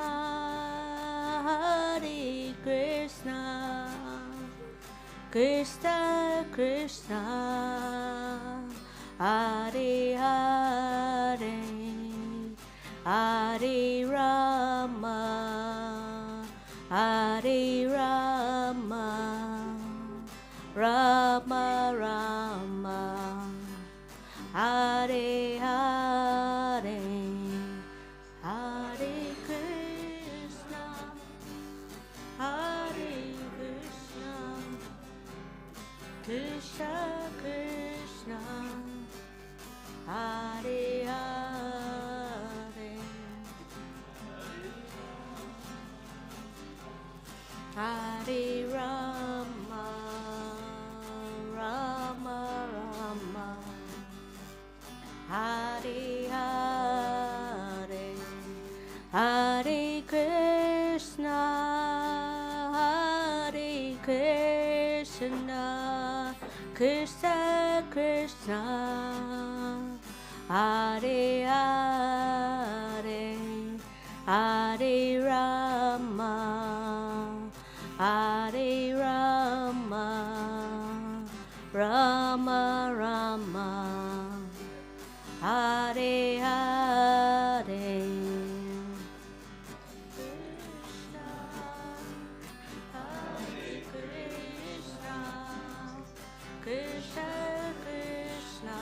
Speaker 4: Hare Krishna, Krishna Krishna, Hare Hare, Hare Rama, Hare Rama, Rama Rama, Hare Hare, Hare Krishna, Hare Krishna, Krishna Krishna, Hare Hare, Hare Rama, Rama Rama, Hare Hare, Hare Krishna, Hare Krishna, Krishna Krishna, Hare Hare, Hare Rama, Hare Rama, Rama Rama, Hare Hare, Krishna, Hare Krishna, Krishna Krishna,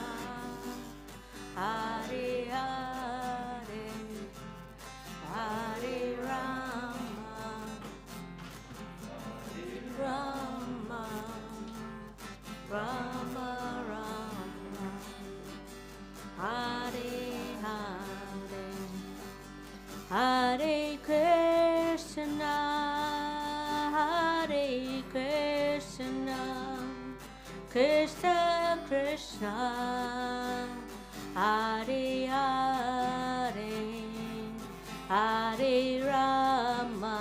Speaker 4: Hare Hare, Hare Rama, Rama, Rama Rama, Hare Hare, Hare Krishna, Hare Krishna, Krishna Krishna, Hare Hare, Hare Rama,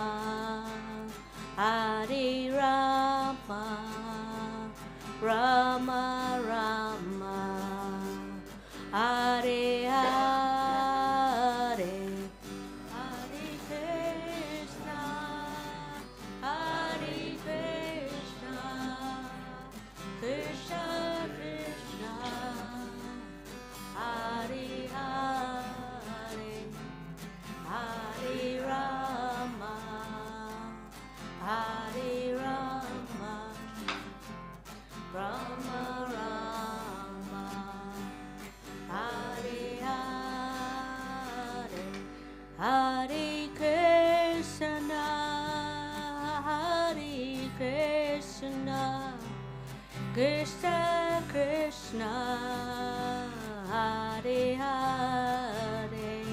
Speaker 4: Hare Hare,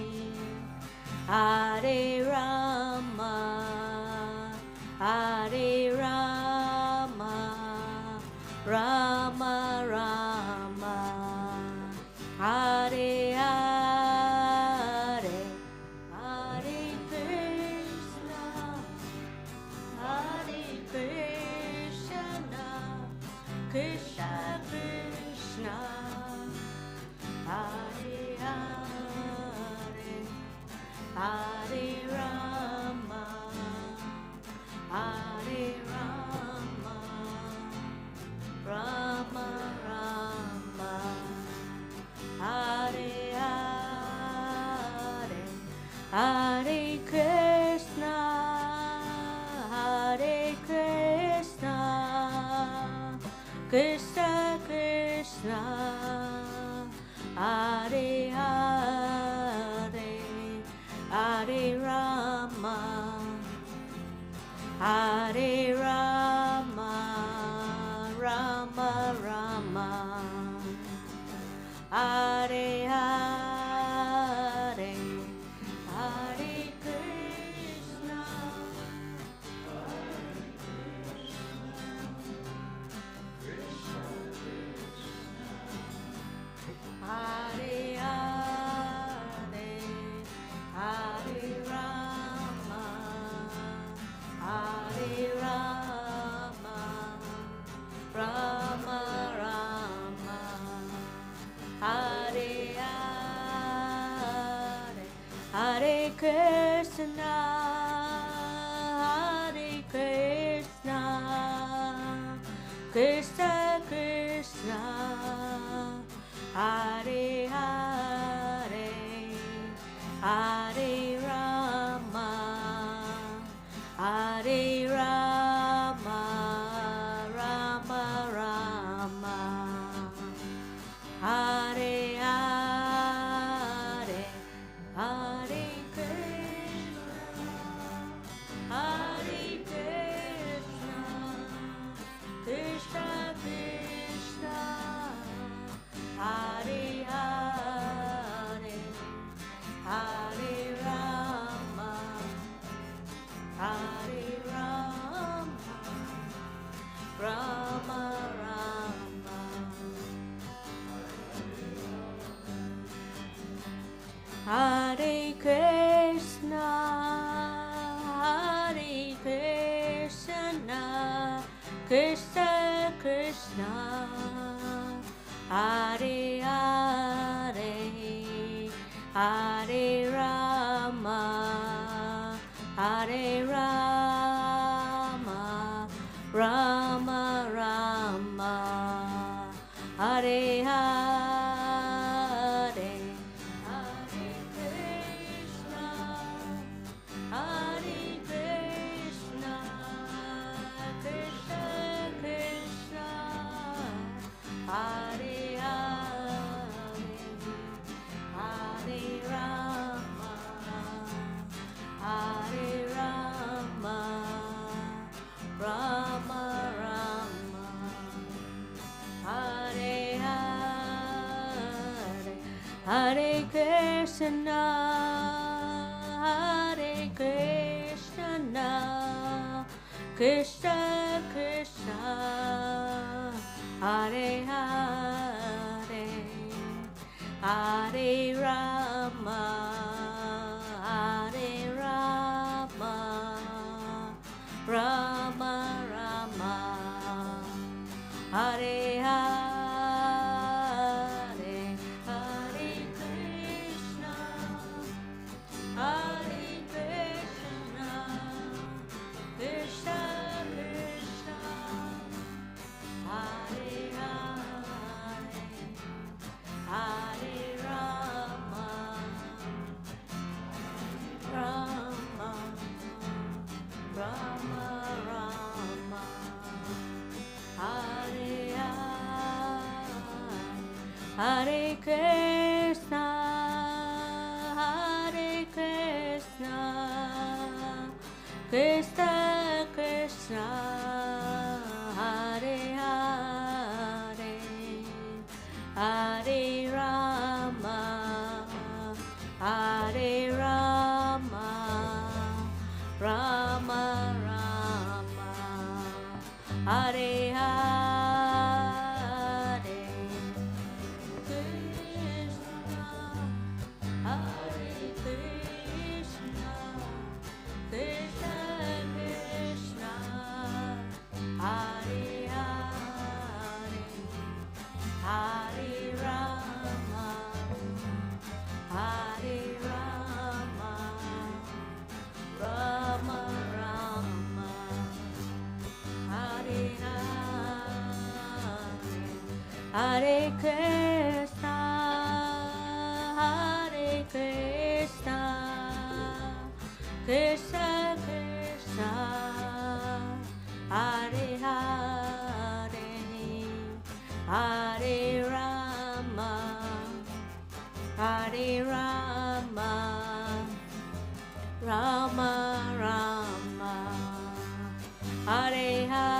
Speaker 4: Hare Rama, Hare Rama, Rama Rama, Hare Hare, Hare Krishna, Hare Krishna, Krishna Krishna, Hare Hare, Hare Rama, Hare Rama, Rama Rama, Hare Hare, Hare Krishna, Hare Krishna, Krishna Krishna, Hare Hare, Hare Rama, Hare Rama, Rama Rama, Hare Hare, Hare Krishna, Hare Hare, Hare Rama, Hare Rama, Rama Rama, Hare Hare, Hare Krishna, Hare Krishna, Krishna Krishna, Hare Hare, Hare Rama, Hare Rama, Rama Rama, Hare Hare, Hare Krishna, Hare Krishna, Krishna Krishna, Hare Hare, Hare Rama, Hare Rama, Rama Rama, Hare Krishna, Hare Krishna, Krishna Krishna, Hare Hare, Hare Rama, Hare Rama, Rama Rama, Hare Hare, Hare Krishna, Hare Krishna, Krishna Krishna, Hare Hare, Hare Rama, Hare Rama, Rama Rama, Hare Hare, Hare Krishna, Hare Krishna, Krishna Krishna, Hare Hare, Hare Rama, Hare Rama, Rama Rama, Hare Hare, Hare Krishna, Hare Krishna, Krishna Krishna, Hare Hare, Hare Rama, Rama, Rama Rama, Hare Hare, Hare Krishna, Hare Krishna, Krishna Krishna, Hare Hare, Hare Rama, Krishna, Hare Krishna, Krishna Krishna, Hare Hare, Hare Rama, Hare Rama, Rama Rama, Hare Hare.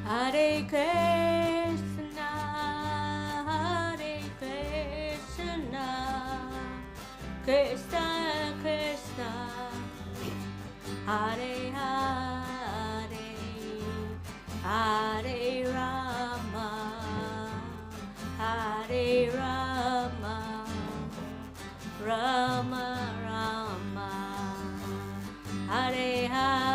Speaker 4: Hare Krishna, Hare Krishna, Krishna Krishna, Hare Hare, Hare Rama, Hare Rama, Rama Rama, Hare Hare.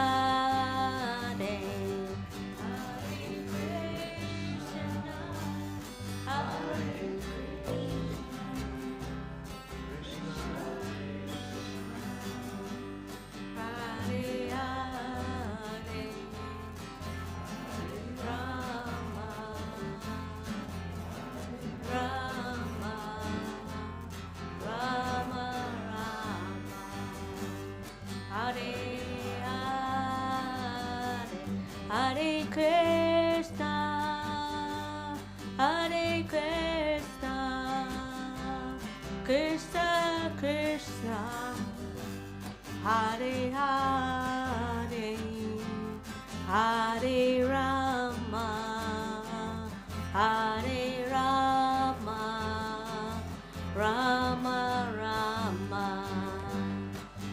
Speaker 4: Hare Krishna, Hare Krishna, Krishna Krishna, Hare Hare, Hare Rama, Hare Rama, Rama Rama,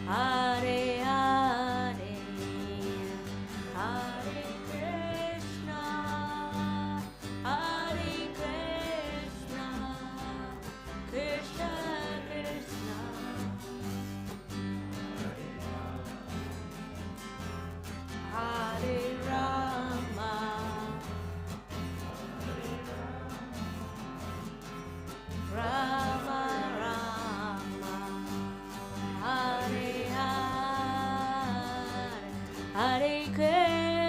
Speaker 4: Hare Hare, Hare Krishna, Hare Krishna, Krishna Krishna, Hare Rama, Rama Rama, Hare Hare, Hare Krishna,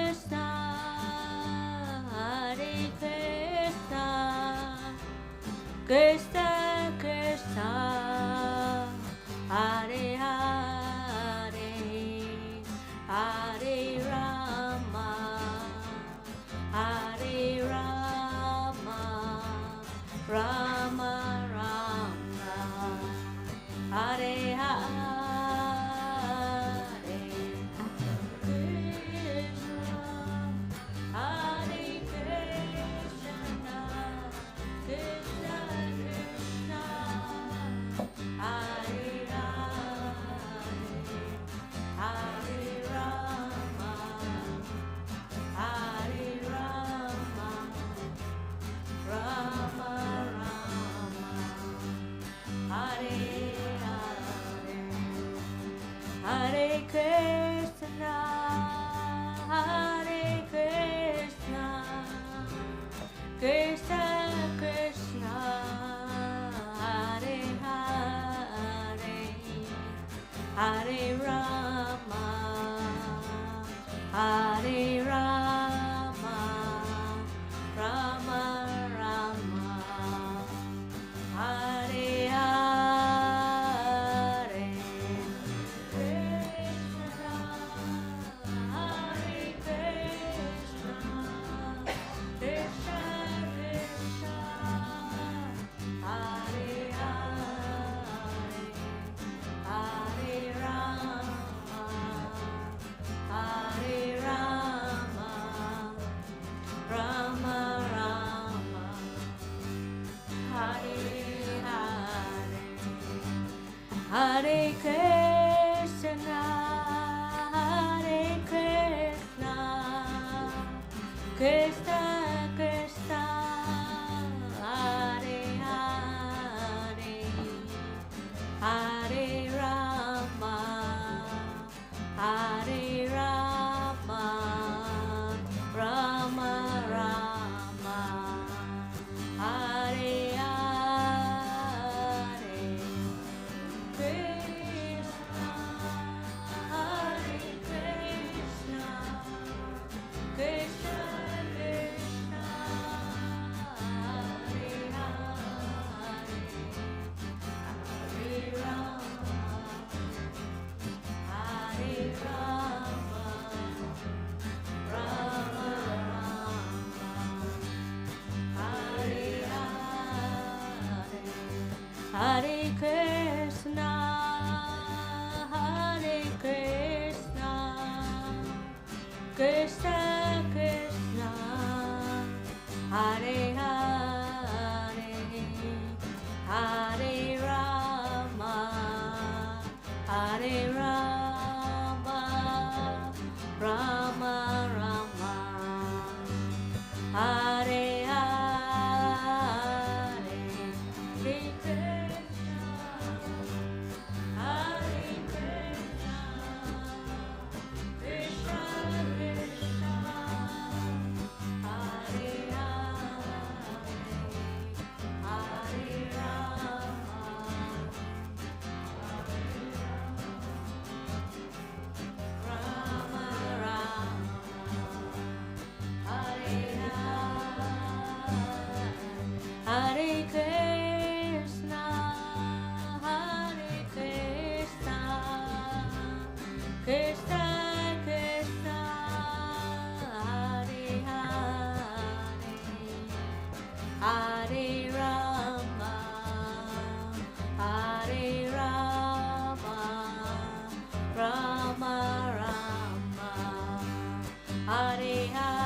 Speaker 4: Hare Krishna, Krishna Krishna, Hare Hare, Hare Rama, Hare Rama, Rama Rama, Hare Hare, Krishna, Hare Krishna, Krishna Krishna, Hare Hare, Hare Rama, Hare Rama, Rama Rama, Hare Hare, Hare Krishna, Hare Krishna, Krishna Krishna, Hare Hare, Hare Rama, Hare Rama, Rama Rama, Hare Hare, Krishna, Hare Krishna, Krishna Krishna, Hare Hare, Hare Rama, Hare Rama, Rama Rama, Hare Hare, Hare Krishna, Hare Krishna, Krishna Krishna, Hare Krishna, Hare Krishna, Krishna Krishna, Hare Hare, Hare Rama, Hare Rama, Rama Rama, Hare Hare, Hare Krishna, Hare Krishna, Krishna Krishna, Hare Hare, Hare Rama, Hare Krishna, Hare Krishna, Krishna Krishna, Hare Hare, Hare Rama, Hare Rama, Rama Rama, Hare Hare.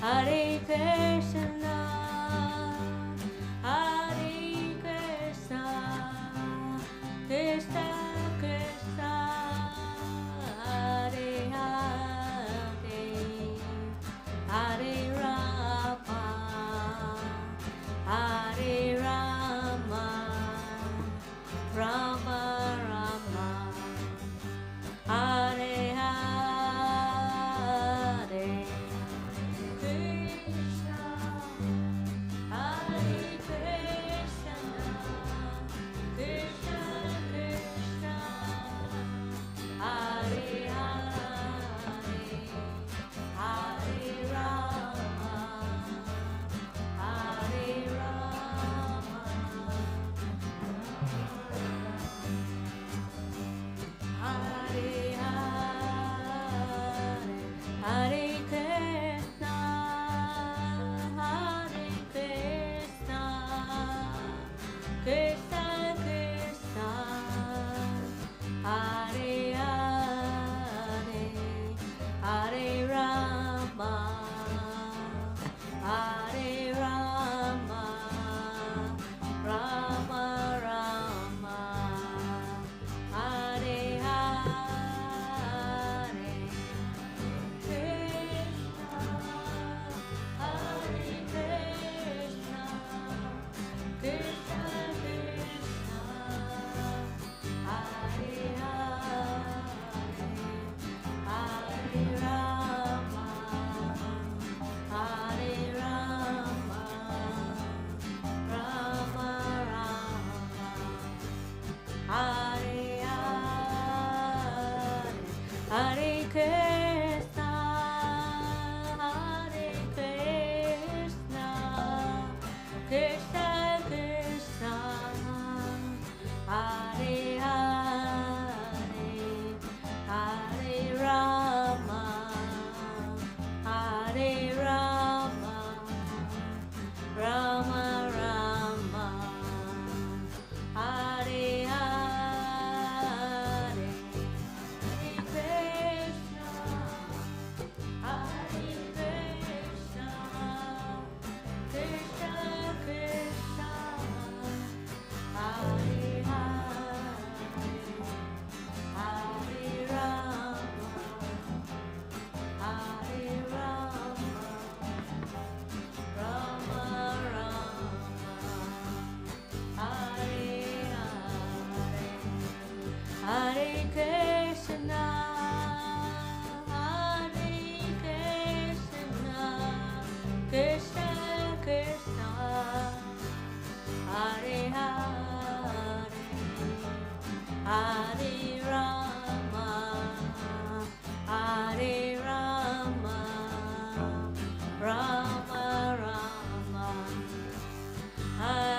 Speaker 4: Hare Krishna, Hare Krishna, Krishna Krishna, Hare Hare, Hare Rama, Hare Rama, Rama Rama, Hare Hare. Krishna, Hare Krishna, Krishna Krishna, Hare Hare, Hare Rama, Hare Rama, Hare Hare, Hare Krishna, Hare Krishna, Krishna Krishna, Hare Hare, Hare Rama, Hare Rama, Rama Rama, Hare Hare. Krishna, Hare Krishna, Krishna Krishna, Hare Hare, Hare Rama, Hare Rama, Rama Rama, Hare Hare, Hare Krishna, Hare Krishna, Krishna Krishna, Hare Hare, Hare Rama, Hare Rama, Rama Rama, Hare Hare, Hare Krishna, Hare Krishna, Krishna Krishna.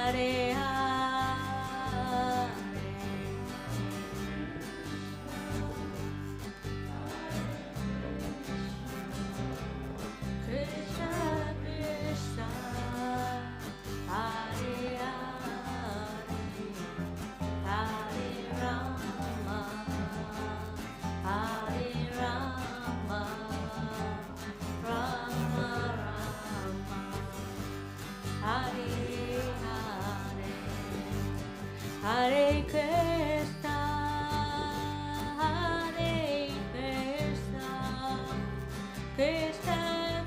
Speaker 4: Hare Hare. Krishna Krishna, Hare Hare, Hare Rama, Hare Rama, Rama Rama, Hare Hare, Hare Krishna, Hare Krishna, Krishna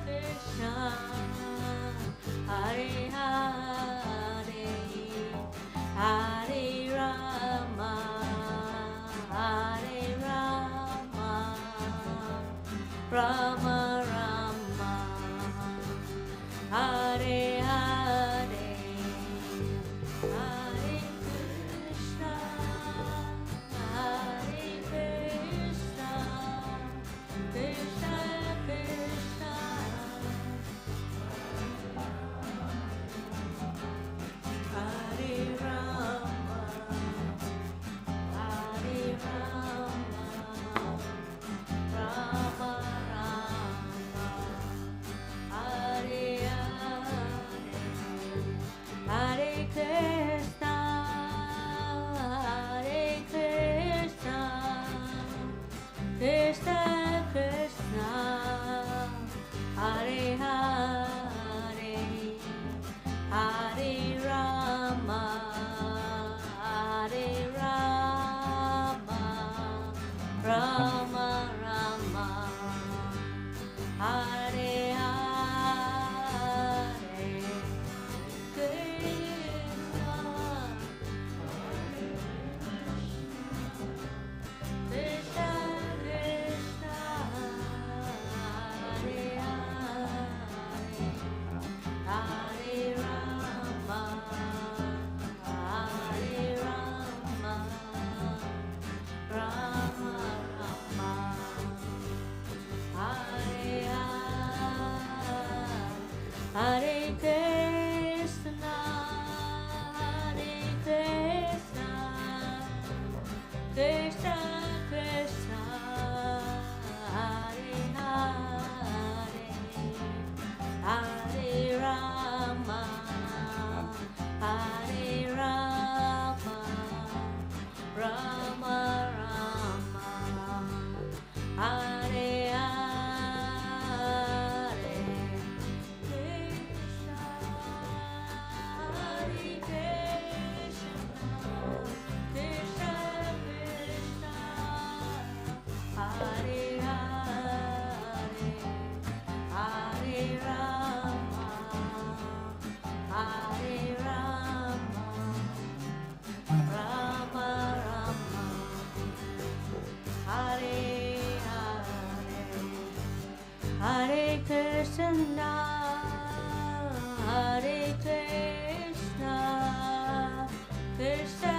Speaker 4: Krishna, Hare Hare, Hare Rama, Hare Rama, Rama Rama, Hare Hare, Hare Krishna, Hare Krishna, Krishna Krishna, Hare Rama, Hare Rama, Rama Rama, Hare Hare, Hare Krishna, Hare Krishna, Krishna Krishna, Hare Hare, Hare Rama, Hare Rama, Rama Rama, Hare Hare, Krishna, Krishna Krishna, Hare Hare, Hare Rama, Hare Rama, Rama Rama, Hare Hare, Hare Krishna, Hare Krishna, Krishna Krishna, Hare Hare, Hare Rama, Hare Rama, Rama Rama, Hare Hare, Krishna, Hare Krishna, Krishna Krishna, Hare Hare, Hare Rama, Hare Rama, Rama Rama, Hare Hare, Hare Krishna, Hare Krishna, Krishna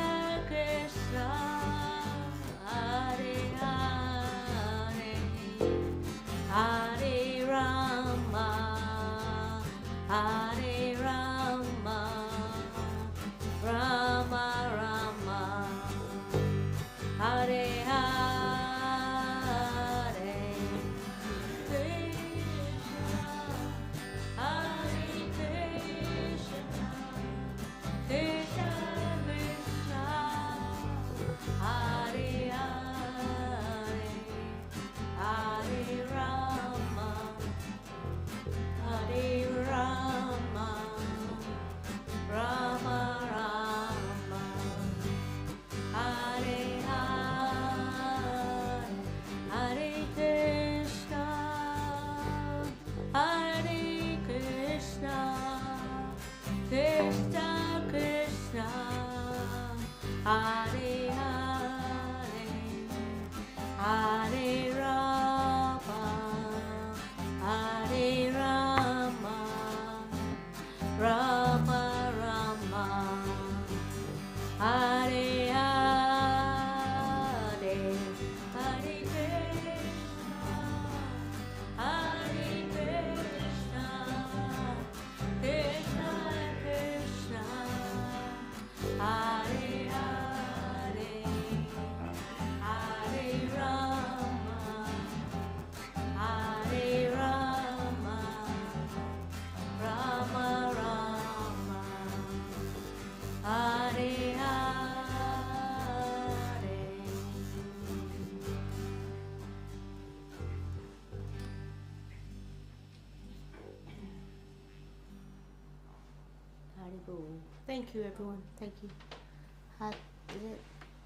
Speaker 4: Krishna, Hare Hare, Hare Rama, Hare Rama, Rama Rama, Hare Hare, Krishna, Hare Krishna, Haribo. Thank you, everyone. Thank you.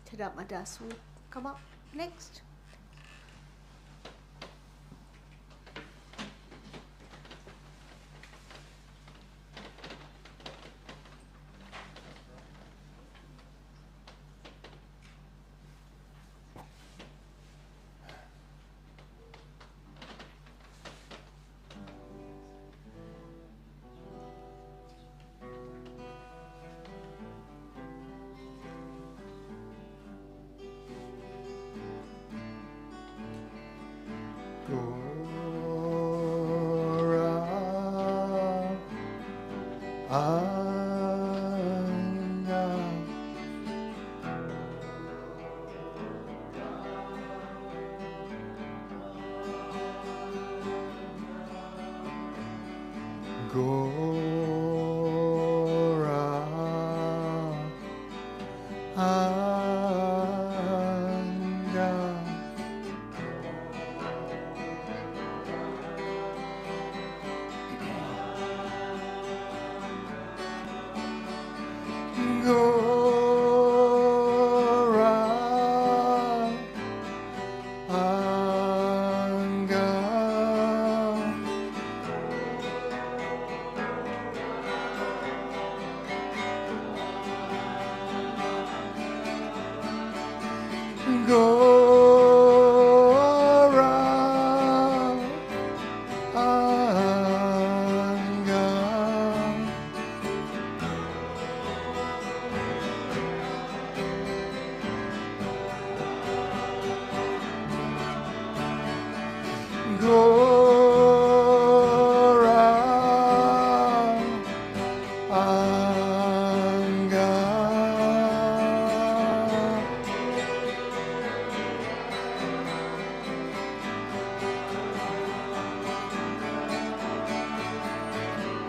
Speaker 4: Tadamadas will come up next.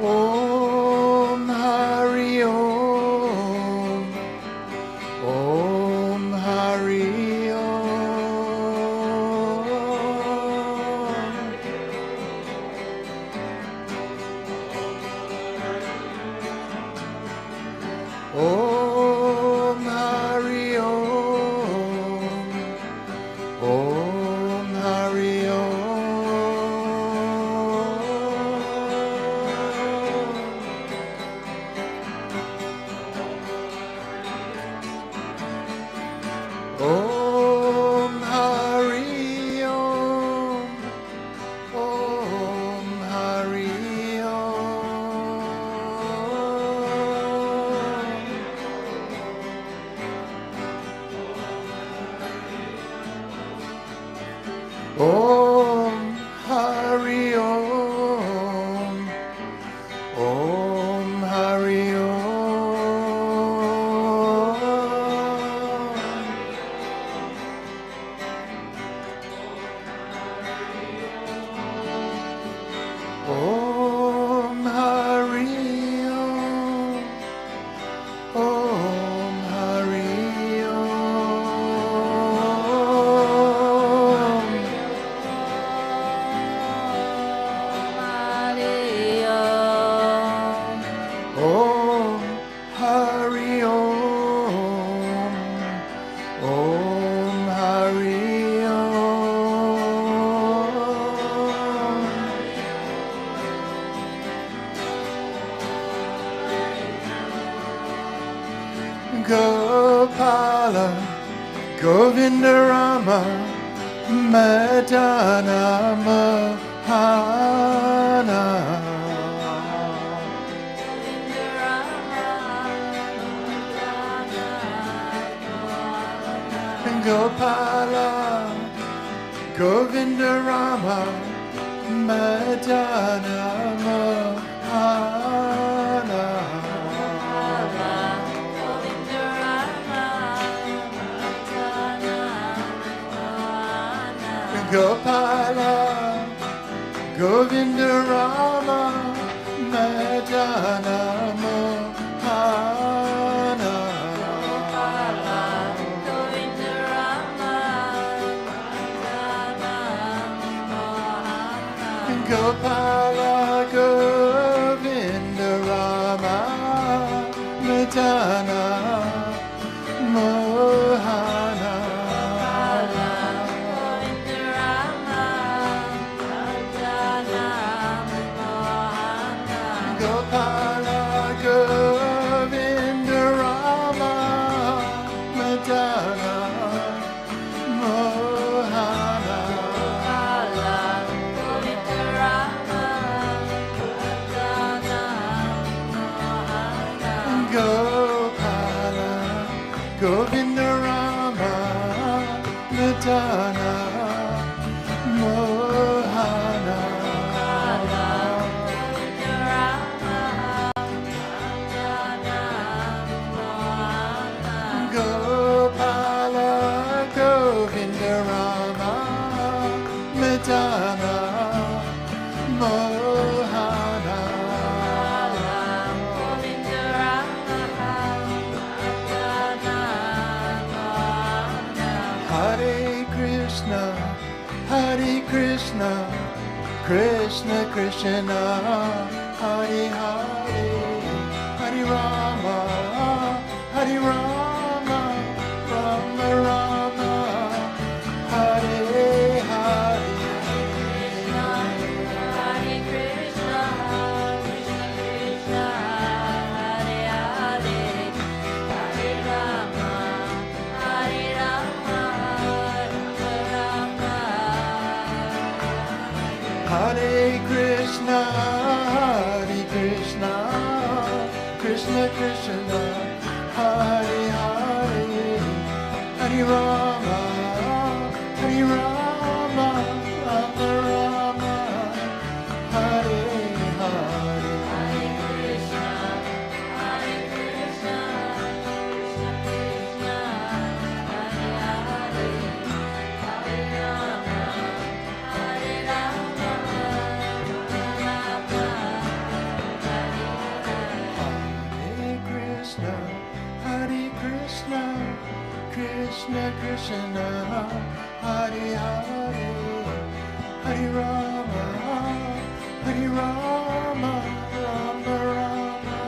Speaker 3: Om Hari Om, Om Hari Om, Om Hari Om, Om Hari Om. Om Hari Om, Om Hari Om. Om Hari Om, Om Hari Om Hari Om, Om Hari Om, Om Hari Om, Om Hari Gopala, Govinda Rama, Madana Mahana. Gopala, Govinda Rama, Madana Mahana. Gopala, Govinda Rama, Madana Mohana. Gopala, Govinda Rama, Madana, Mohana. Gopala, Govinda, Rama, Madana, Mohana. Gopala, Govinda, Rama, Madana, Mohana. Gopala, Govinda, Rama, Madana, Mohana. Hare Krishna, Hare Krishna, Krishna Krishna, Hare Hare, Hare Rama, Hare Rama, Rama Rama, Hare Hare. Hare Krishna, Hare Krishna, Krishna Krishna, Hare Hare, Hare Rama, Hare Rama, Rama Rama, Hare Hare. Hare Krishna, Hare Krishna, Krishna Krishna, Hare Hare, Hare Rama, Hare Rama, Rama Rama,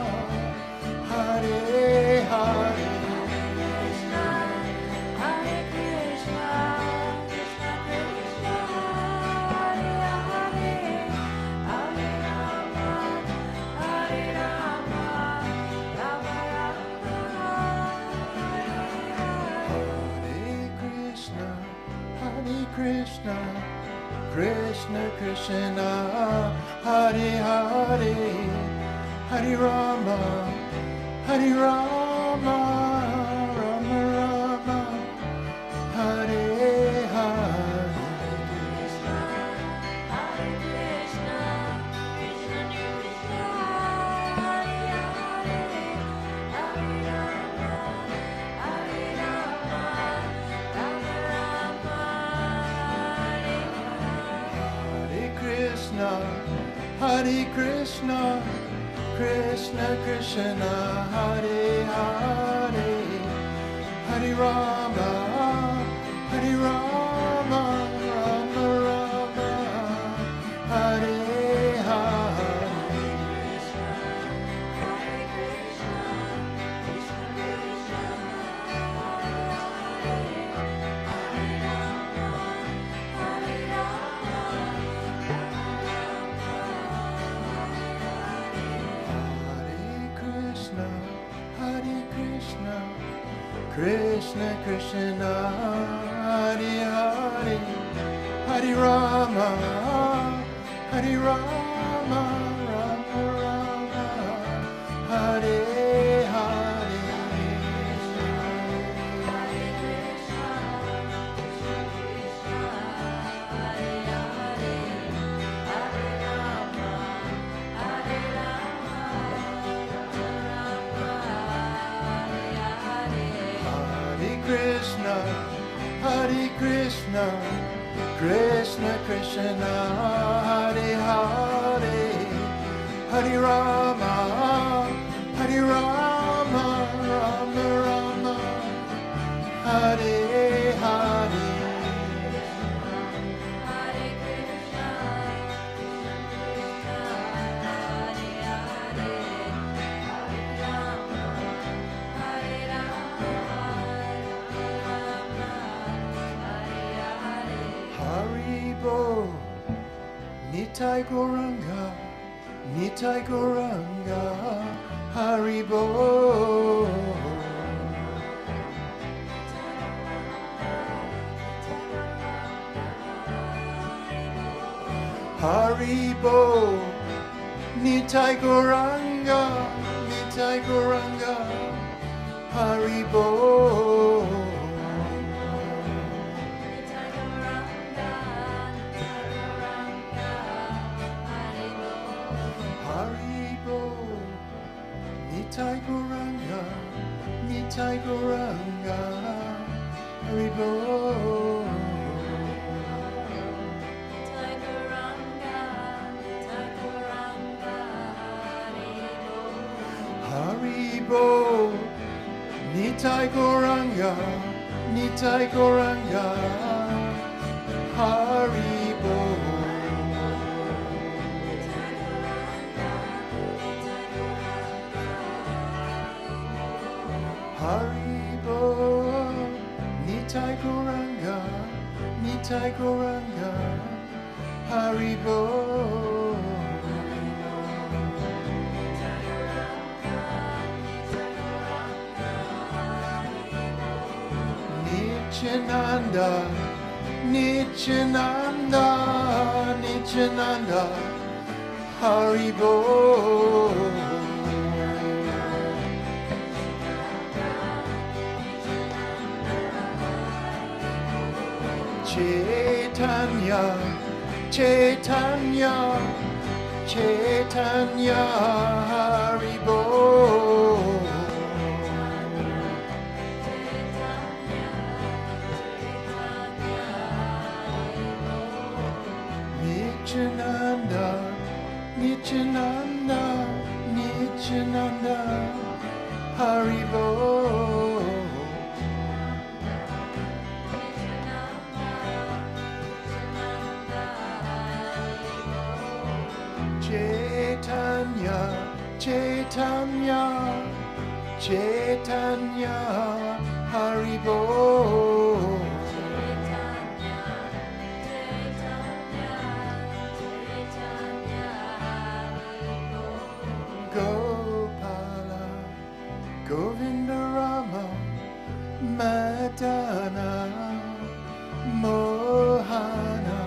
Speaker 3: Hare Hare. Hare Krishna, Hare Krishna, Krishna Krishna, Hare Hare, Hare Rama, Hare Rama, Rama Rama, Hare Hare. Hare Krishna, Hare Krishna, Krishna Krishna, Hare Hare, Hare Rama, Hare Rama, Rama Rama, Hare Hare. Hare Krishna, Hare Krishna, Krishna Krishna, Hare Hare, Hare Rama, Hare Rama, Rama Rama, Hare Hare. Hare Krishna, Hare Krishna, Krishna Krishna, Hare Hare, Hare Rama, Hare Rama, Rama Rama, Hare Hare. Nitai Goranga, Nitai Goranga, Haribo. Haribo, Nitai Goranga, Nitai Goranga, Haribo. Haribo, Nitai Goranga, Nitai Goranga, Haribo. Haribo, Nitai Goranga, Nitai Goranga, Haribo. Haribo, Nitai Goranga, Nitai Goranga, Haribo. Nityananda, Nityananda, Nityananda, Haribo. Chaitanya, Chaitanya, Chaitanya, Haribo. Nityananda, Nityananda, Nityananda, Haribo. Chaitanya, Chaitanya, Chaitanya, Haribo. Gopala, Govinda Rama, Madana, Mohana.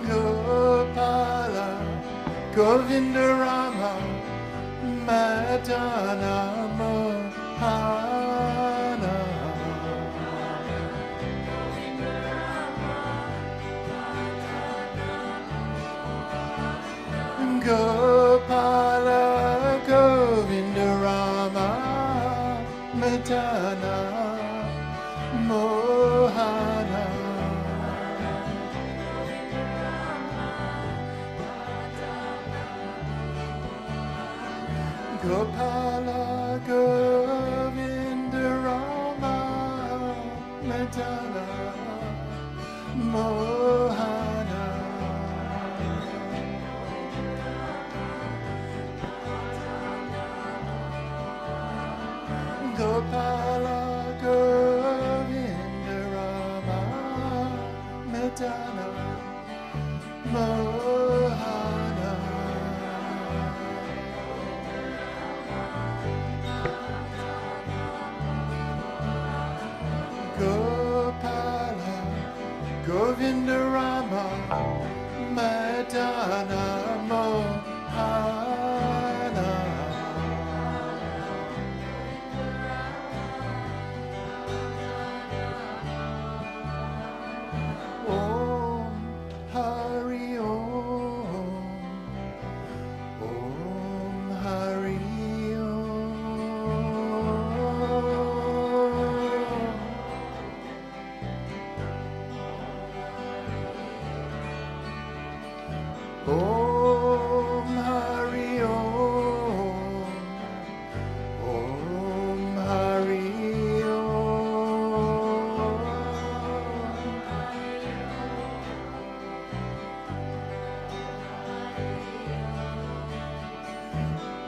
Speaker 3: Gopala, Govinda Rama, Madana, Mohana. Gopala, Govinda Rama, Madana, Mohana. Gopala, Govinda Rama, Madana, Mohana. Gopala, Govinda Rama, Madana, Mohana. Gopala, Govinda Rama, Madana, Mohana. Om Hari Om, Om Hari Om Hari Om, Om Hari Om,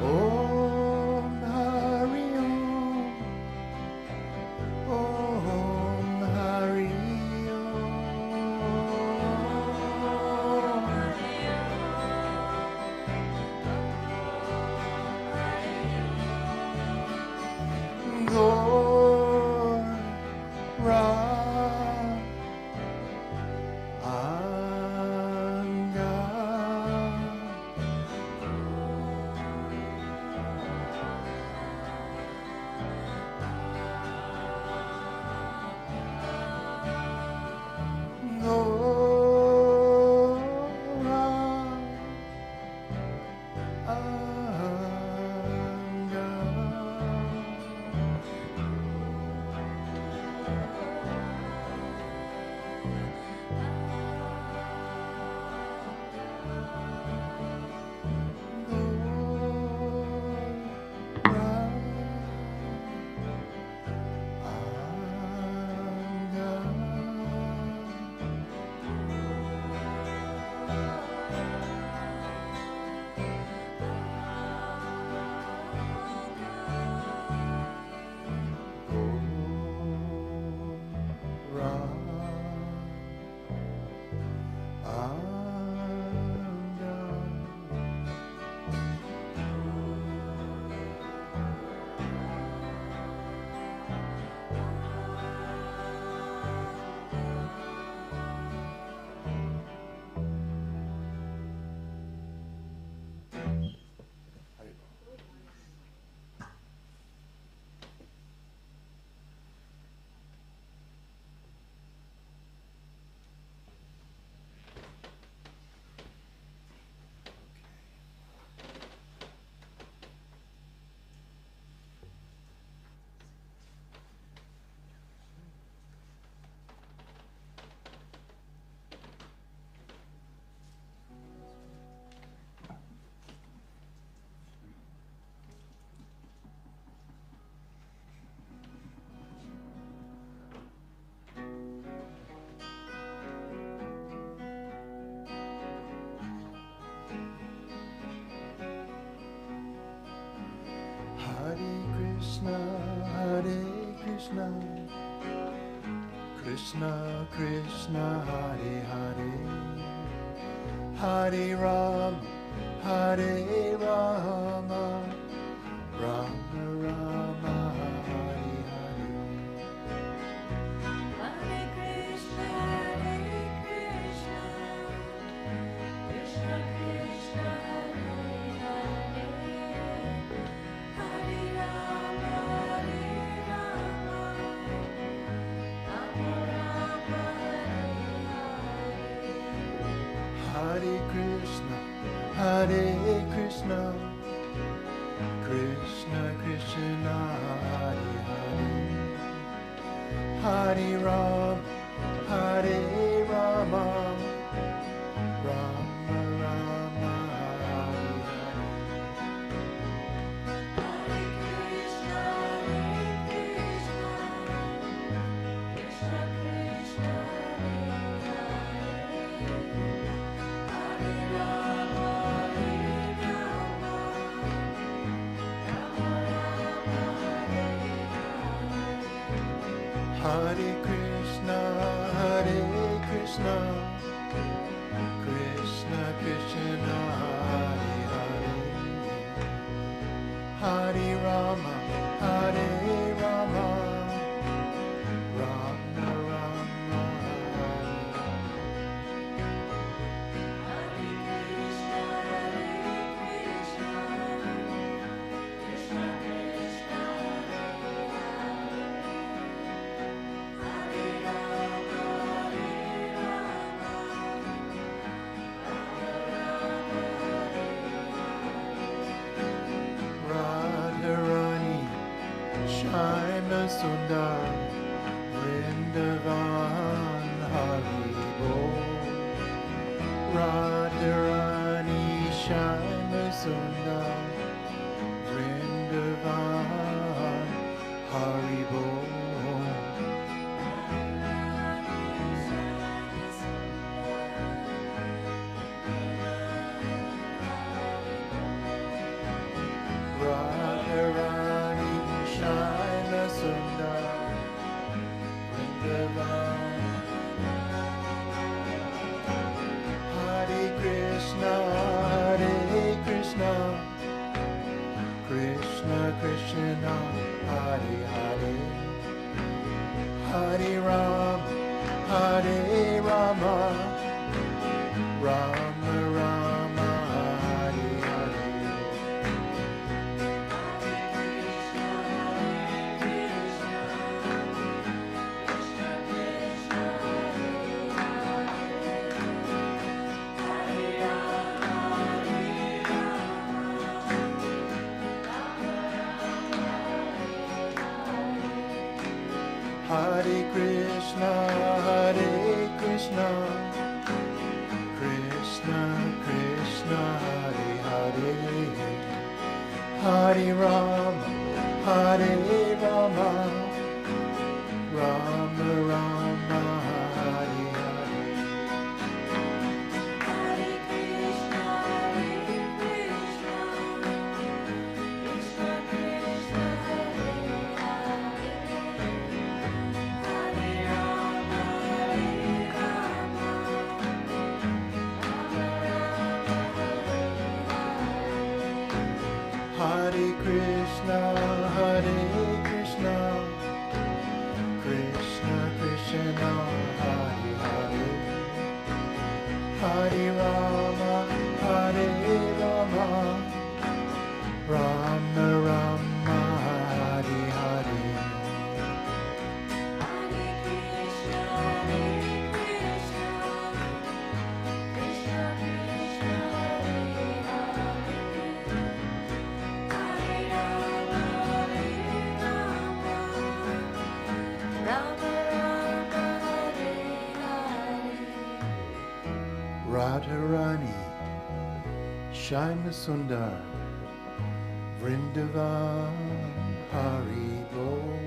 Speaker 3: Om Hari Om. Krishna Krishna Hare Hare, Hare Rama Hare Rama, Rama Rama Hare Hare.
Speaker 5: Hare Krishna, Krishna Krishna, Hare Hare, Hare Rama, Rama Rama,
Speaker 3: Hare Krishna, Hare Krishna, Krishna Krishna, Hare Hare, Hare Rama, Hare Rama, Rama Rama, Hare Hare.
Speaker 5: Hare Krishna, Krishna Krishna, Hare Rama,
Speaker 3: Hare Krishna, Hare Krishna, Krishna Krishna, Hare Hare, Hare Rama, Hare Rama, Rama Rama, Hare
Speaker 5: Hare Krishna, Krishna Krishna, Hare Rama,
Speaker 3: Radharani, Shyaama Sundar, Vrindavan Hari Bol. Radharani, Shyaama Sundar, Vrindavan Hari Bol. Radharani, Shyaama Sundar, Vrindavan. Hare Krishna, Hare Krishna, Krishna Krishna, Hare Hare, Hare Rama, Hare Rama, Rama Rama, Hare Hare. Hare Krishna, Hare Krishna, Krishna Krishna, Hare Hare, Hare Rama, Hare Rama, Rama Rama, Hare Hare.
Speaker 5: Hare Krishna, Krishna Krishna, Hare Hare, Hare Rama,
Speaker 3: Hare Krishna, Hare Krishna, Krishna Krishna, Hare Hare, Hare Rama, Hare Rama, Rama Rama, Hare Hare.
Speaker 5: Hare Krishna, Krishna Krishna, Hare Rama, Rama Rama, Hare Hare.
Speaker 3: Radharani, Shyaama Sundar, Vrindavan Hari Bol.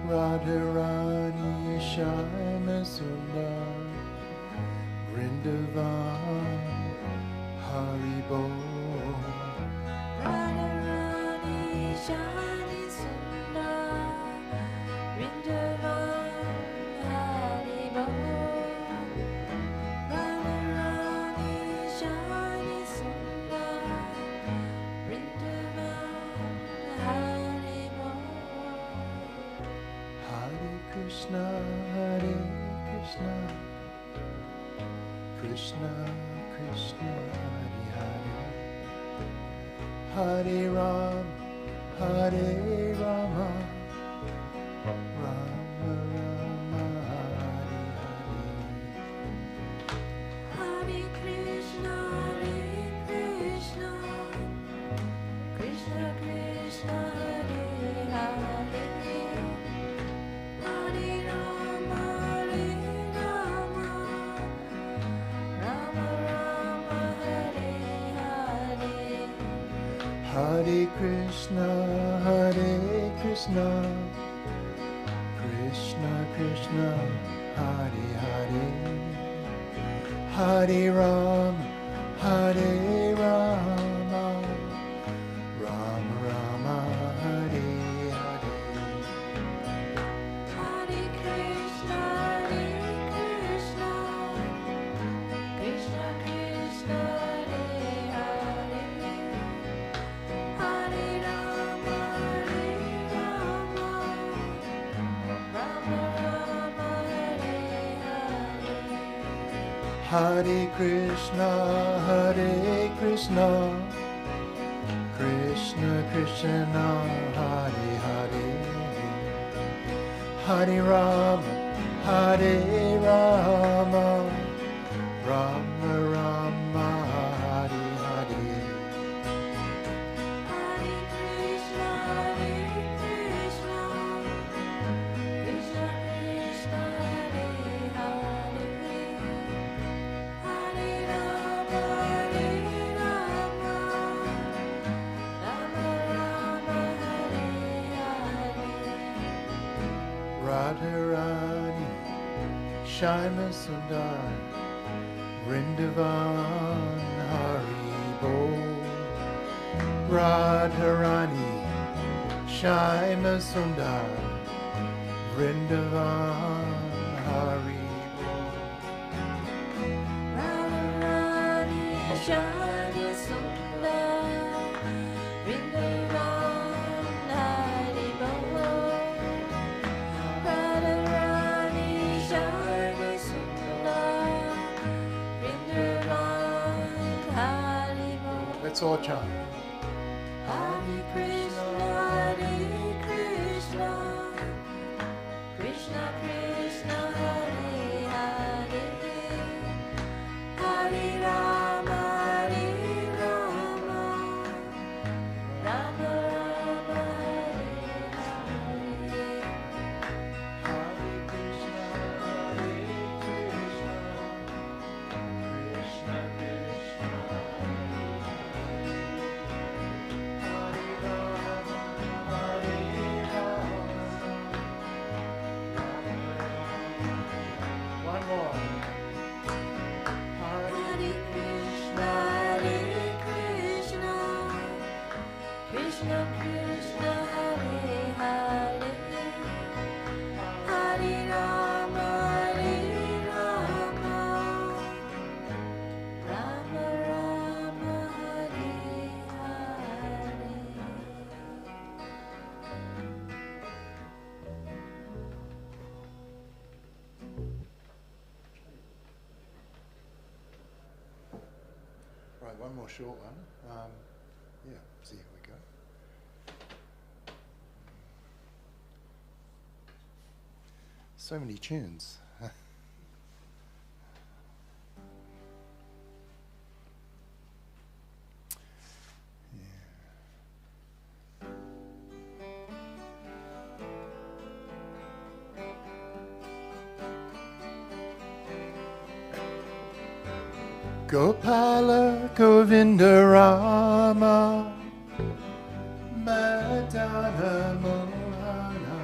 Speaker 3: Radharani, Shyaama Sundar, Vrindavan Hari Bol.
Speaker 5: Radharani, Shani Sundar, Vrindavan
Speaker 3: Krishna, Krishna, Hare Hare, Hare Ram, Hare Rama, Rama Rama, Hare Hare.
Speaker 5: Hare Krishna, Krishna Krishna, Hare Hare, Hare Rama, Rama Rama, Hare Hare.
Speaker 3: Hare Krishna, Krishna Krishna, Hare Hare, Hare Ram, Hare Rama, Rama Rama, Hare Hare.
Speaker 5: Hare Krishna, Krishna Krishna, Hare Hare, Hare Rama, Rama Rama, Hare Hare.
Speaker 3: Hare Krishna, Krishna Krishna, Hare Hare, Hare Rama, Hare Rama, Rama Rama, Hare Hare.
Speaker 5: Hare Krishna, Krishna Krishna, Hare Hare, Hare Rama, Rama Rama, Hare Hare.
Speaker 3: Radharani, Shyama Sundar, Vrindavan, Haribo. Radharani, Shyama Sundar, Vrindavan, Haribo.
Speaker 5: Radharani, Shyama Sundar, Vrindavan, Hari Bol. Radharani, Shyama Sundar, Vrindavan, Hari Bol.
Speaker 3: Let's all chant.
Speaker 5: Hare Krishna, Krishna Krishna, Hare Hare, Hare Rama, Rama Rama, Hare Hare.
Speaker 3: Hare Krishna, Krishna Krishna, Hare Rama, Hare Rama. One more. Hare
Speaker 5: Hare Krishna, Krishna Krishna, Hare Hare, Hare Rama, Rama Rama, Hare Hare.
Speaker 3: Right, one more short one. Yeah, see, here we go. So many tunes. Gopala Govinda Rama Madana Mohana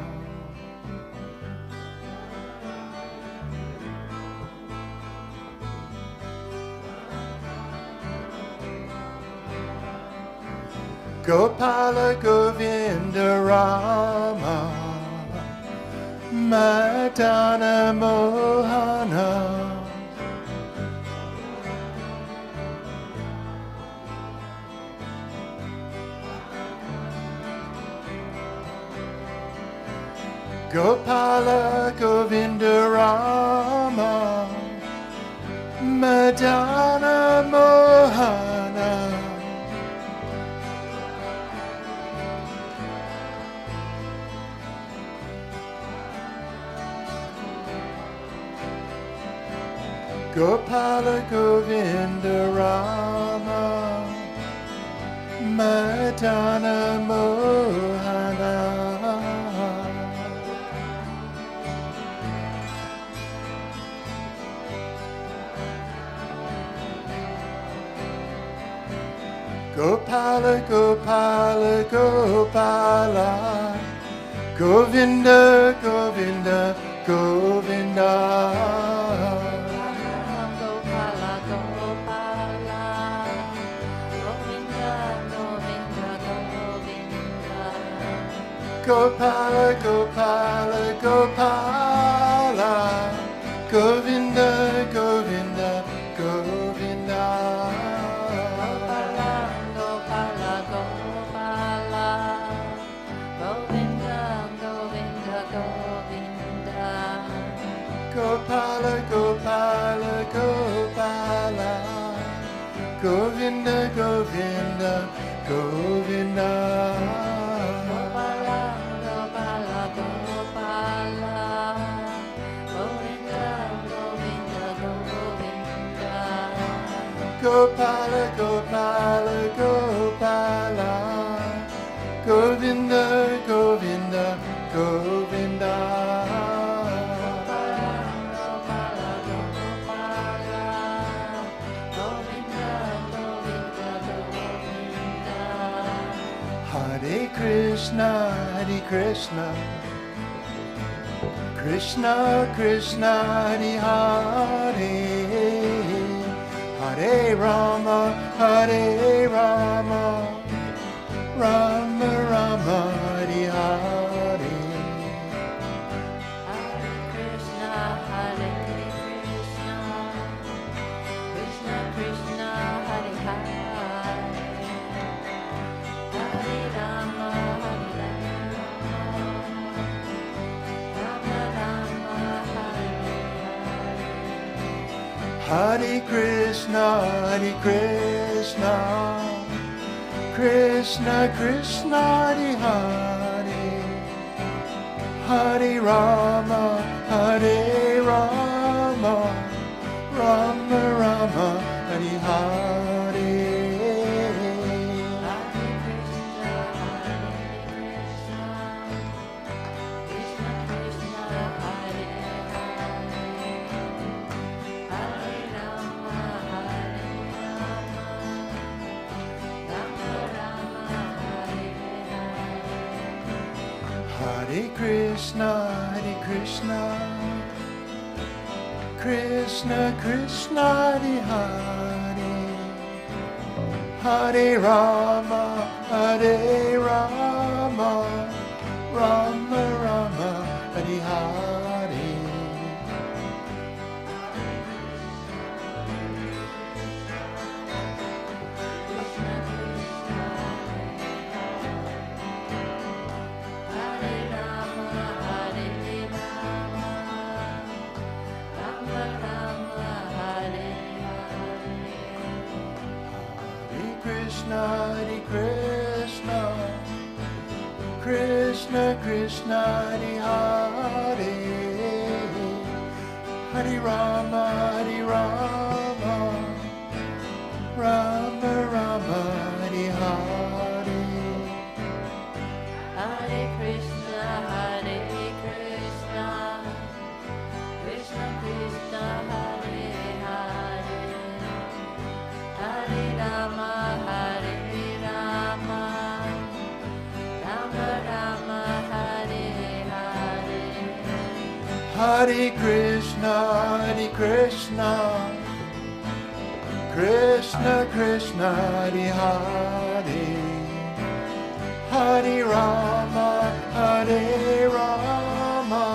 Speaker 3: Gopala Govinda Rama Madana Mohana Gopala Govinda Rama Madana Mohana. Gopala Govinda Rama Madana Mohana. Gopala Gopala Gopala Govinda Govinda Govinda.
Speaker 5: Gopala, Gopala, Govinda, Govinda, Govinda.
Speaker 3: Gopala Gopala Gopala Govinda Govinda Govinda.
Speaker 5: Gopala, Gopala, Gopala, Govinda, Govinda, Govinda.
Speaker 3: Gopala Gopala Gopala Govinda Govinda Govinda.
Speaker 5: Gopala, Gopala, Gopala, Govinda, Govinda, Govinda.
Speaker 3: Gopala Gopala Gopala Govinda Govinda Govinda.
Speaker 5: Gopala, Gopala, Govinda, Govinda, Govinda.
Speaker 3: Hare Krishna Hare Krishna Krishna Krishna Hare Hare Hare Rama Hare Rama Rama Rama Hare Hare.
Speaker 5: Hare Krishna, Hare Krishna, Krishna Krishna, Hare Hare, Hare Rama, Hare Rama, Rama Rama, Hare
Speaker 3: Hare Krishna Hare Krishna Krishna Krishna Hare Hare Hare Rama Hare Rama Rama Rama Hare Hare.
Speaker 5: Hare Krishna, Hare Krishna, Krishna Krishna, Hare Hare, Hare Rama, Hare Rama, Rama Rama, Hare Hare.
Speaker 3: Hare Krishna Hare Krishna Krishna Krishna Hare Hare Hare Rama Hare Rama Rama Rama Hare Hare.
Speaker 5: Krishna Krishna, Hare Rama, Hare Rama, Rama Rama, Hare Hare.
Speaker 3: Hare Krishna Hare Krishna Krishna Krishna Hare Hare Hare Rama Hare Rama Rama Rama Hare Hare.
Speaker 5: Hare Krishna, Hare Krishna, Krishna Krishna, Hare Hare, Hare Rama, Hare Rama, Rama Rama, Hare Hare.
Speaker 3: Hare Krishna Hare Krishna Krishna Krishna Hare Hare Hare Rama Hare Rama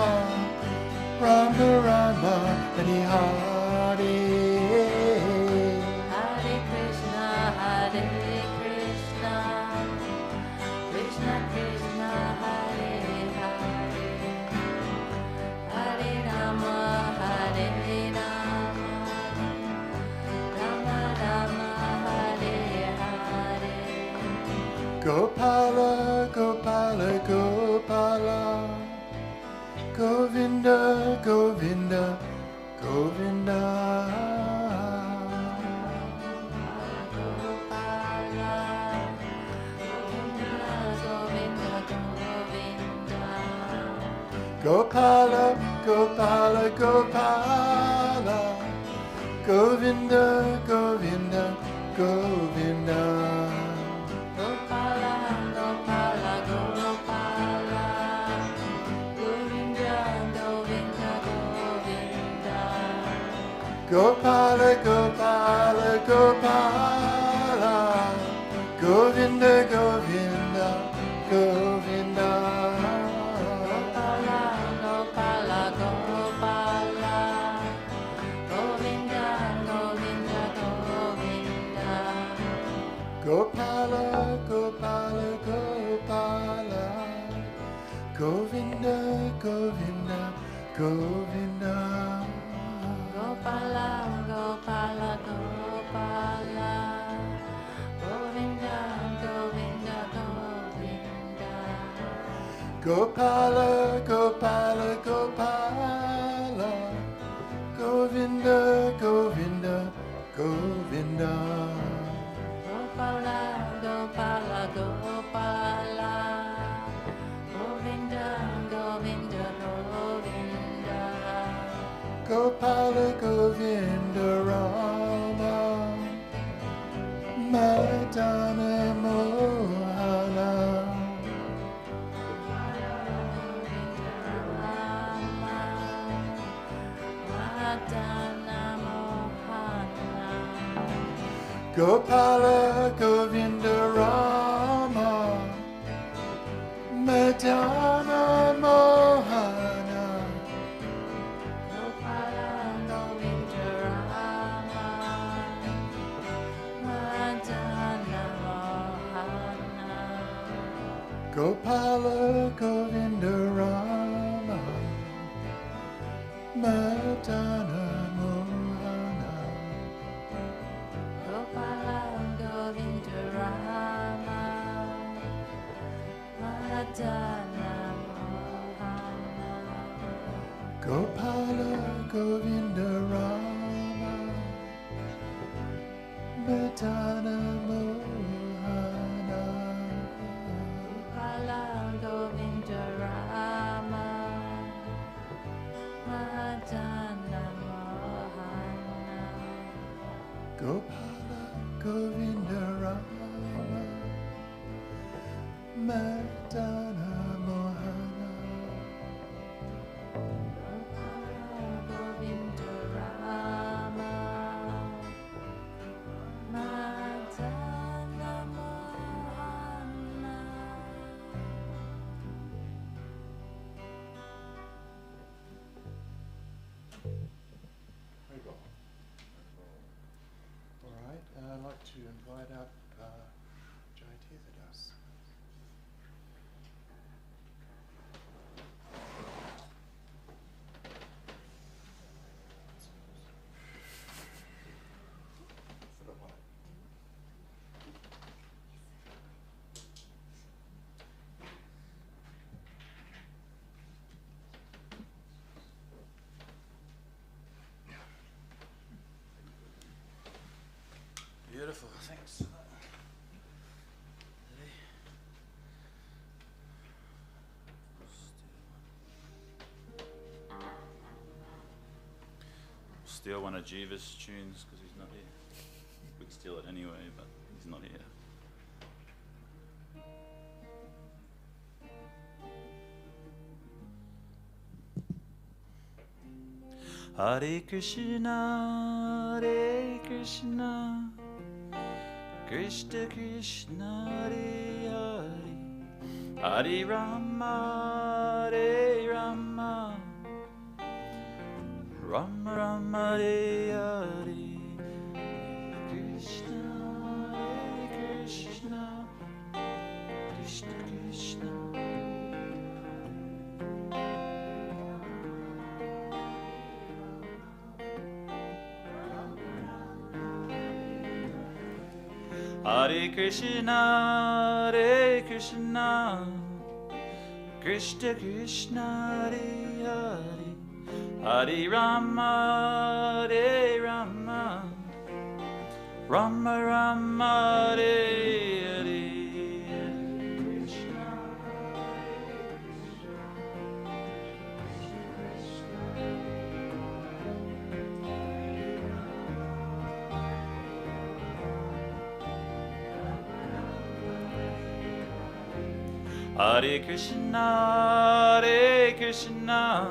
Speaker 3: Rama Rama Hare Hare.
Speaker 5: Hare Krishna, Hare Krishna, Krishna Krishna, Hare Hare, Hare Rama, Hare Rama,
Speaker 3: Gopala, Gopala, Gopala, Govinda, Govinda, Govinda. Gopala, Gopala, Gopala, Govinda, Govinda, Govinda.
Speaker 5: Gopala, Gopala, Gopala, Govinda, Govinda, Govinda.
Speaker 3: Gopala, Gopala, Gopala, Govinda, Govinda, Govinda.
Speaker 5: Gopala, Gopala, Govinda, Govinda, Govinda.
Speaker 3: Gopala, Gopala, Gopala, Govinda, Govinda, Govinda.
Speaker 5: Gopala, Gopala, Gopala, Govinda, Govinda, Govinda.
Speaker 3: Gopala, Gopala, Gopala, Govinda, Govinda, Govinda.
Speaker 5: Gopala, Gopala, Gopala, Govinda, Govinda, Govinda.
Speaker 3: Gopala, Govinda, Rama, Madana, Mohana. Gopala, Govinda, Rama, Madana, Mohana. Gopala, Govinda, Rama, Madana, Mohana.
Speaker 5: Gopala, Govinda, Rama, Madana, Mohana.
Speaker 3: Gopala, Govinda, Rama, Madana, Mohana.
Speaker 5: Gopala, Govinda, Rama, Madana, Mohana.
Speaker 3: Gopala, Govinda, Rama, Madana, Mohana.
Speaker 5: Govinda, Rama, Madana, Mohana.
Speaker 3: All right, I'd like to invite up Jayatithadas.
Speaker 1: Beautiful, thanks. Steal one of Jiva's tunes because he's not here. We'd steal it anyway, but he's not here. Hare Krishna, Hare Krishna, Krishna Krishna, Hare Hare, Hare Rama, Hare Rama, Rama Rama, Hare Hare, Krishna, Hare Krishna, Krishna Krishna. Hare Krishna, Hare Krishna, Krishna Krishna, Hare Hare, Hare Rama, Hare Rama, Rama Rama, Hare Hare. Hare Krishna, Hare Krishna,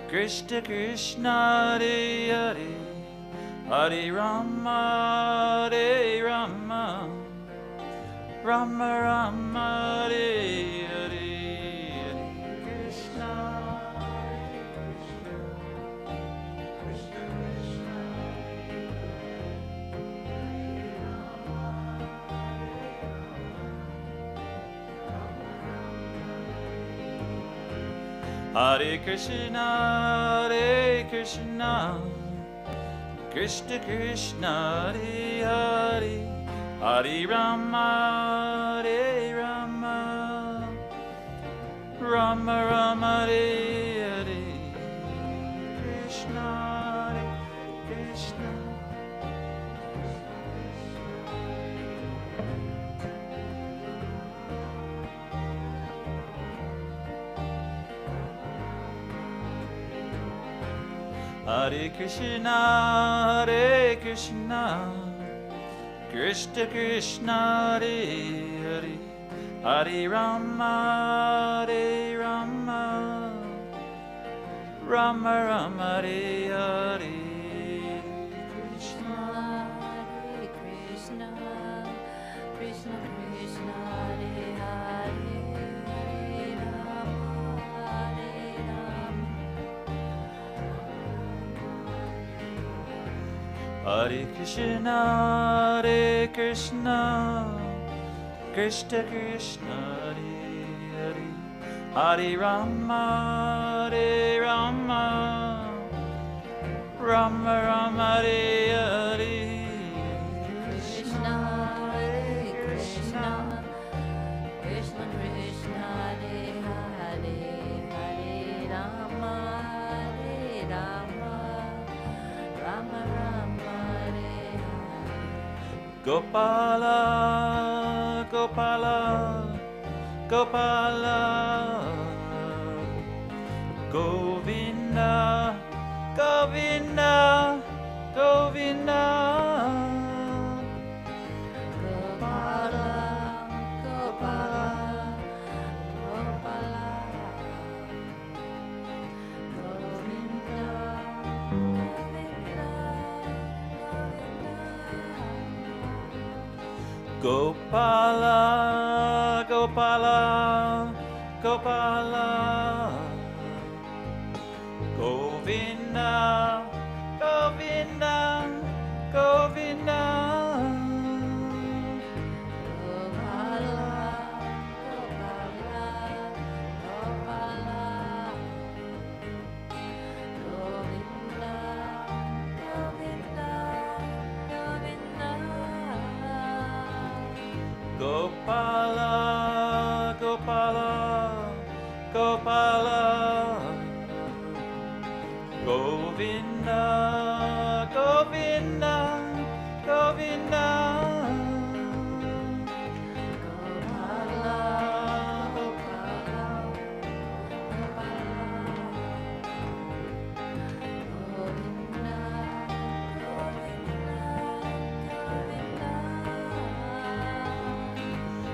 Speaker 1: Krishna Krishna, Hare Hare, Hare Rama, Hare Rama, Rama Rama, Hare Hare, Hare Krishna, Hare Krishna, Hare Krishna, Krishna Krishna, Hare Hare, Hare Rama, Hare Rama, Rama Rama, Hare Hare, Krishna, Hare Krishna. Hare Krishna, Hare Krishna, Krishna Krishna, Hare Hare, Hare Rama, Hare Rama, Rama Rama, Hare Hare, Krishna.
Speaker 5: Hare Krishna, Krishna Krishna, Hare Hare, Hare Rama, Hare Rama.
Speaker 1: Hare Krishna, Hare Krishna, Krishna Krishna, Hare Hare, Hare Rama, Hare Rama, Rama Rama, Hare Hare,
Speaker 5: Krishna, Hare Krishna, Krishna Krishna, Hare Hare, Hare Rama, Hare Rama, Rama Rama, Hare Hare.
Speaker 1: Gopala, Gopala, Gopala, Govinda, Govinda, Govinda.
Speaker 5: Gopala, Gopala, Gopala, Govinda, Govinda, Govinda.
Speaker 1: Gopala, Gopala, Gopala, Govinda, Govinda, Govinda. Gopala, Gopala, Gopala, Govinda, Govinda, Govinda.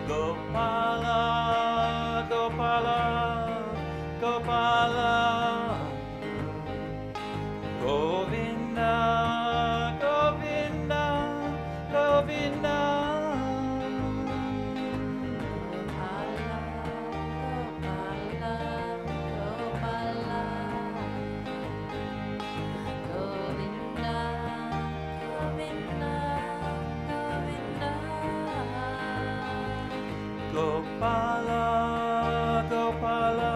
Speaker 1: Gopala, Gopala, Gopala, Govinda, Govinda, Govinda. Gopala, Gopala,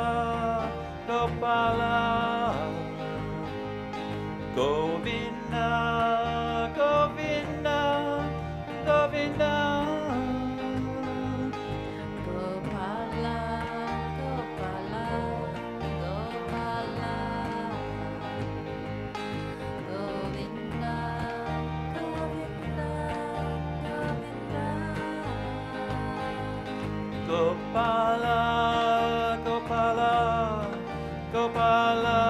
Speaker 1: Gopala, Govinda, Govinda, Govinda. Gopala, Gopala, Gopala,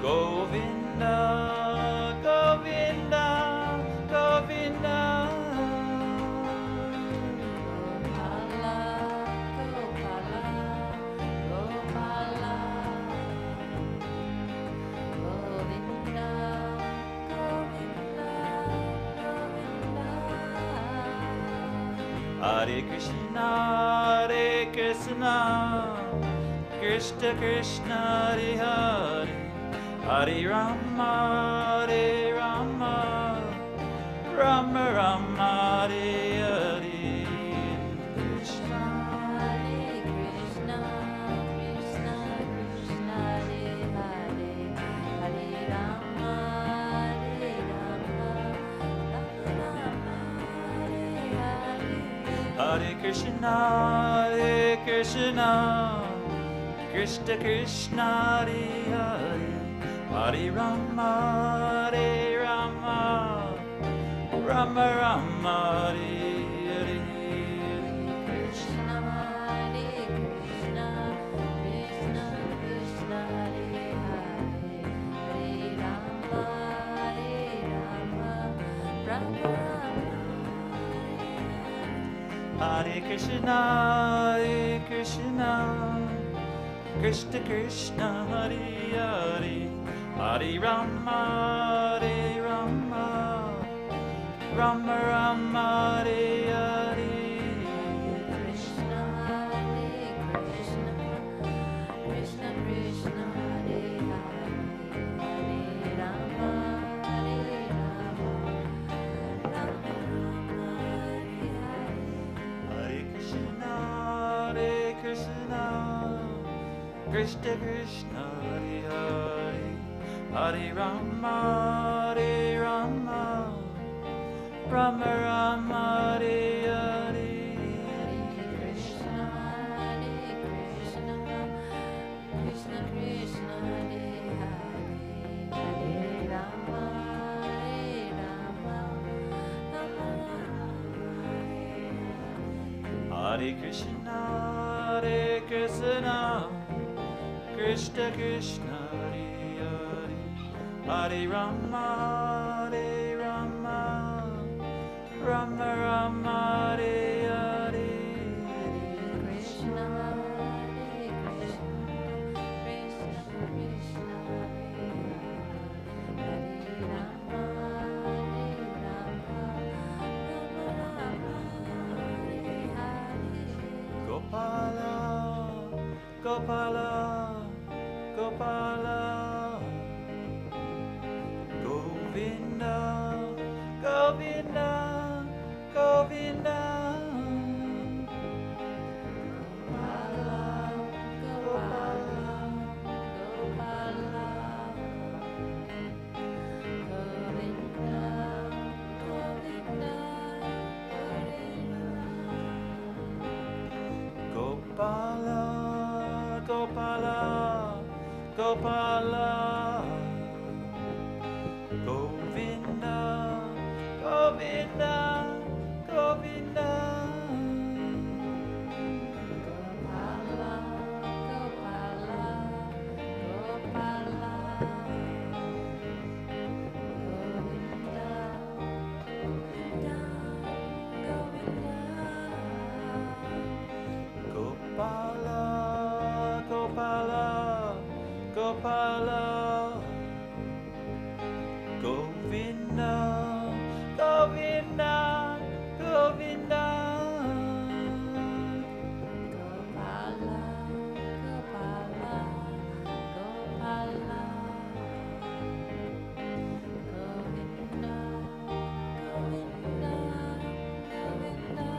Speaker 1: Govinda, Govinda, Govinda. Hare Krishna, Hare Krishna, Krishna Krishna, Hare Hare, Hare Rama, Hare Rama, Rama Rama, Hare Hare. Krishna,
Speaker 5: Hare Krishna, Krishna Krishna, Hare Hare, Hare Rama, Hare Rama, Rama Rama, Hare Hare.
Speaker 1: Hare Krishna, Hare Krishna, Krishna Krishna, Hare Hare, Hare Rama, Hare Rama, Rama Rama, Hare Hare.
Speaker 5: Krishna, Hare Krishna, Krishna Krishna, Hare Hare, Hare Rama, Hare Rama, Rama Rama,
Speaker 1: Hare Krishna, Hare Krishna, Krishna Krishna, Hare Hare, Hare Rama, Hare Rama, Rama Rama, Hare Hare.
Speaker 5: Krishna, Hare Krishna, Krishna Krishna, Hare Hare, Hare Rama, Hare Rama, Rama Rama, Hare Hare.
Speaker 1: Hare Krishna, Hare Krishna, Krishna Krishna, Hare Hare, Hare Rama, Hare Rama, Rama Rama, Hare Hare.
Speaker 5: Krishna, Hare Krishna, Krishna Krishna, Hare Hare, Hare Rama, Hare Rama, Rama Rama,
Speaker 1: Hare Krishna, Hare Krishna, Krishna Krishna, Hare Hare, Hare Rama, Hare Rama, Rama Rama, Hare Hare.
Speaker 5: Krishna, Hare Krishna, Krishna Krishna, Hare Hare, Hare Rama, Hare Rama, Rama Rama, Hare Hare.
Speaker 1: Gopala, Gopala, Gopala, Govinda, Govinda, Govinda.
Speaker 5: Gopala, Gopala, Gopala, Govinda, Govinda,
Speaker 1: Gopala, Gopala, Gopala, Govinda, Govinda, Govinda.
Speaker 5: Gopala, Gopala, Gopala, Govinda, Govinda, Govinda.
Speaker 1: Gopala, Gopala, Gopala, Govinda, Govinda, Govinda.
Speaker 5: Gopala, Gopala, Gopala, Govinda, Govinda, Govinda.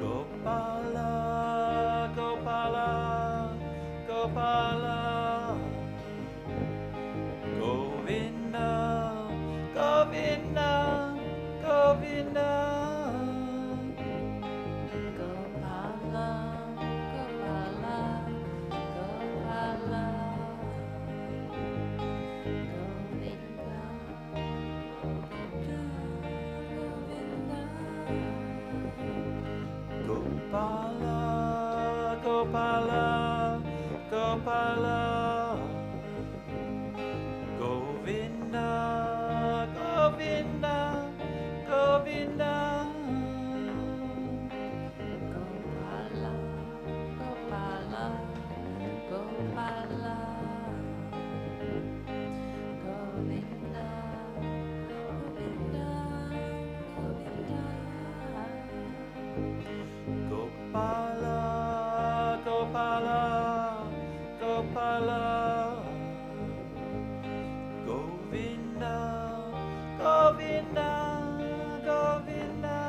Speaker 1: Gopala, Gopala, Gopala, Govinda, Govinda, Govinda.
Speaker 5: Gopala, Gopala, Gopala, Govinda, Govinda.
Speaker 1: Gopala, Gopala, Gopala, Govinda, Govinda, Govinda.
Speaker 5: Gopala, Gopala, Gopala, Govinda, Govinda, Govinda.
Speaker 1: Gopala, Gopala, Gopala, Govinda, Govinda, Govinda.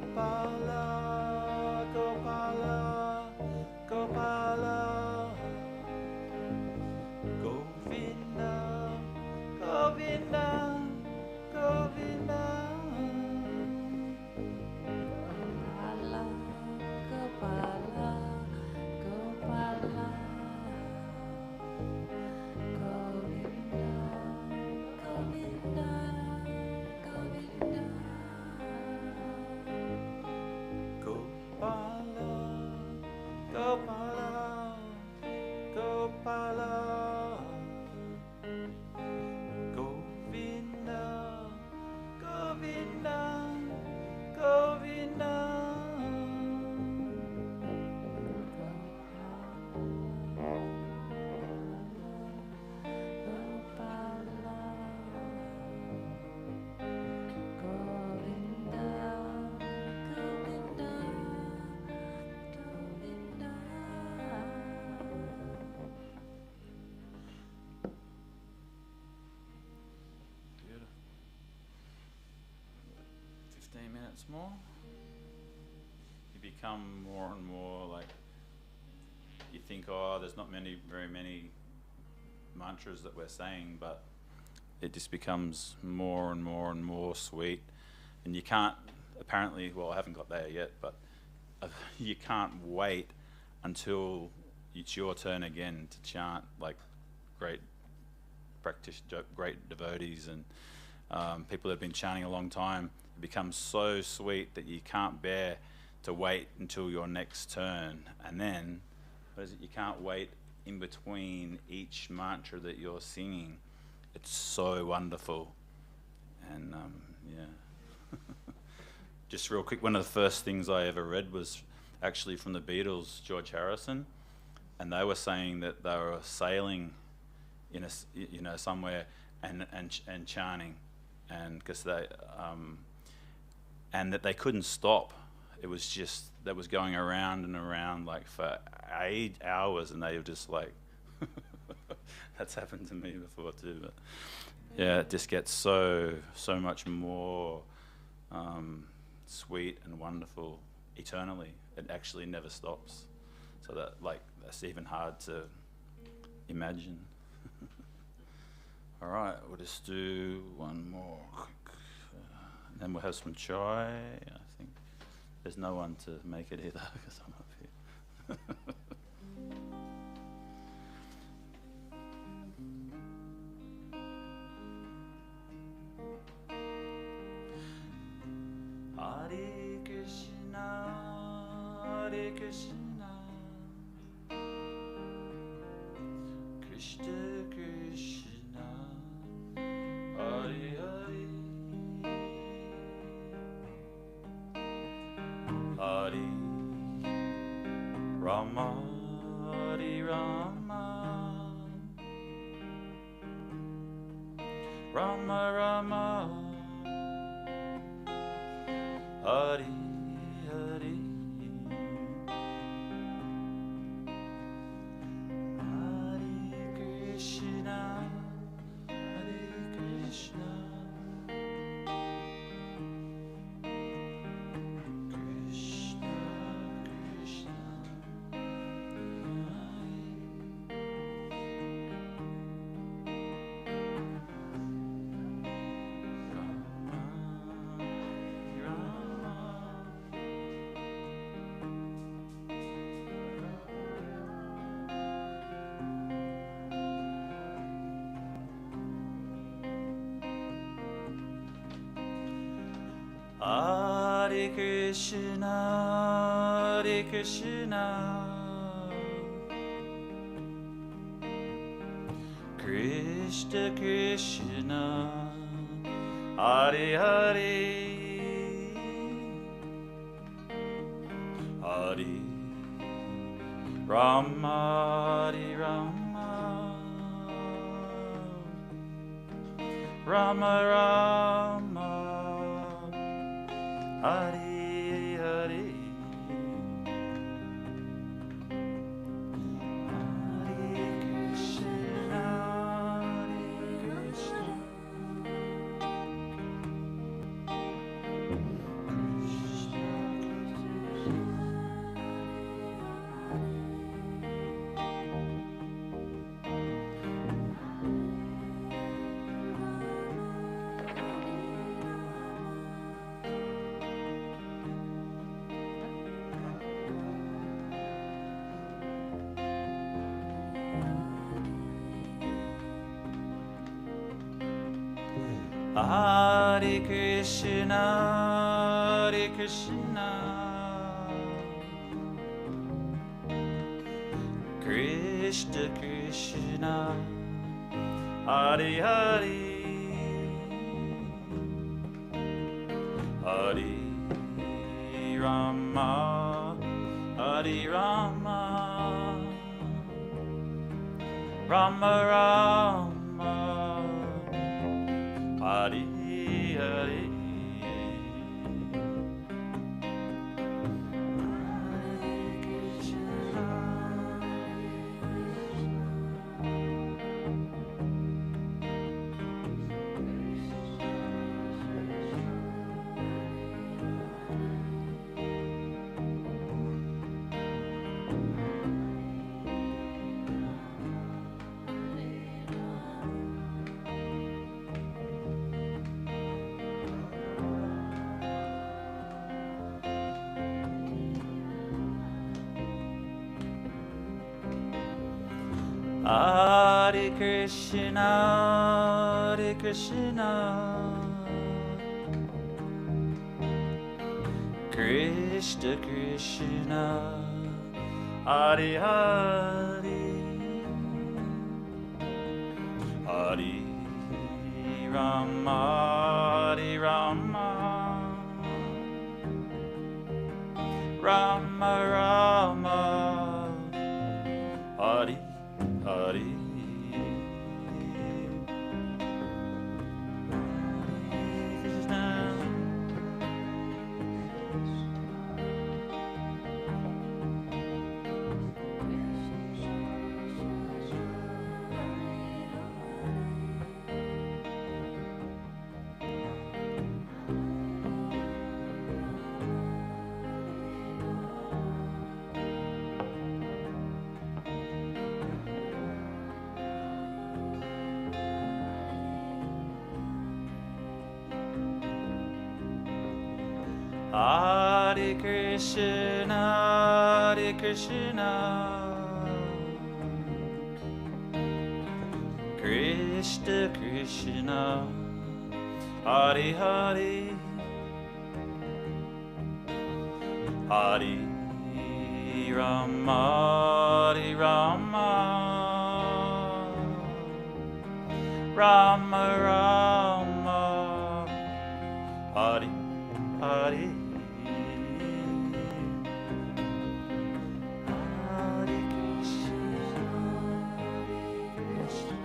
Speaker 5: Gopala, Gopala, Gopala, Govinda, Govinda, Govinda.
Speaker 1: Gopala, Gopala, Gopala, Govinda, Govinda, Govinda.
Speaker 5: Gopala, Gopala, Gopala, Govinda, Govinda, Govinda.
Speaker 1: Gopala, Gopala, Gopala, Govinda, Govinda, Govinda. Beautiful. 15 minutes more. You become more and more like, you think, oh, there's not very many mantras that we're saying, but it just becomes more and more and more sweet. And you can't, apparently, well, I haven't got there yet, but you can't wait until it's your turn again to chant like great great devotees and people that have been chanting a long time. It becomes so sweet that you can't bear to wait until your next turn. And then, what is it? You can't wait in between each mantra that you're singing. It's so wonderful. And yeah. Just real quick, one of the first things I ever read was actually from the Beatles, George Harrison, and they were saying that they were sailing in somewhere and chanting, and because they and that they couldn't stop. It was just that was going around and around like for 8 hours, and they were just like, that's happened to me before too. But yeah, it just gets so much more sweet and wonderful eternally. It actually never stops. So that's even hard to imagine. All right, we'll just do one more quick, and then we'll have some chai. I think there's no one to make it either because I'm up here. Hare Krishna, Hare Krishna, Krishna Krishna, Hare Hare, Hare Rama, Hare Rama, Rama Rama, Hare Hare, Hare Krishna, Hare Krishna, Krishna Krishna, Rama Rama. Krishna, Hare Krishna, Krishna Krishna, Hare Hare, Hare Rama, Hare Rama, Rama Rama, Hare Hare, Hare Krishna, Hare Krishna, Hare Krishna, Hare Krishna, Krishna Krishna, Hare Hare, Hare Rama, Hare Rama, Rama Rama, Hare Hare, Hare Krishna, Hare Krishna, Krishna Krishna, Hare Hare, Hare Rama, Hare Rama, Rama Rama, Hare Hare, Krishna, Hare Krishna, Hare Krishna, Krishna Krishna, Hare Hare, Hare Rama, Hare Rama, Rama Rama, Hare Hare, Hare Krishna, Hare Krishna,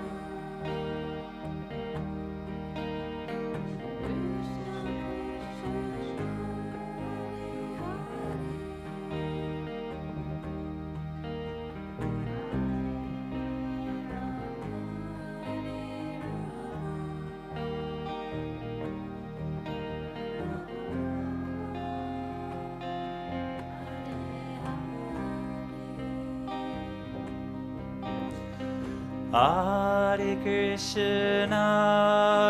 Speaker 1: Hare Krishna,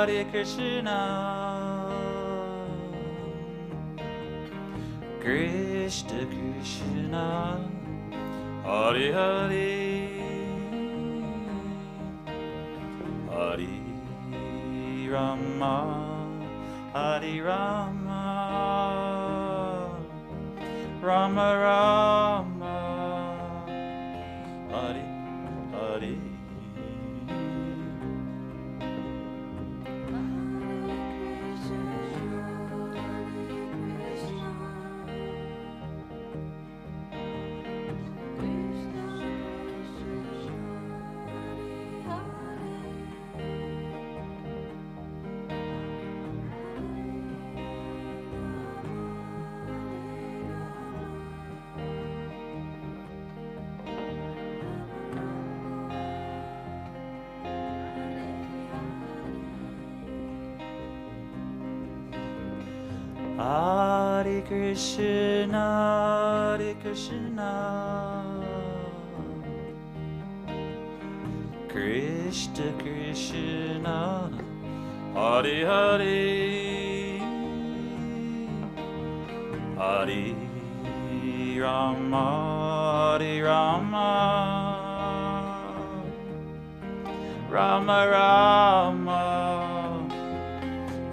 Speaker 1: Hare Krishna, Krishna Krishna, Hare Hare, Hare Rama, Hare Rama, Rama Rama, Hari Hari. Hare Krishna, Hare Krishna, Krishna Krishna, Hare Hare, Hare Rama, Hare Rama, Rama Rama,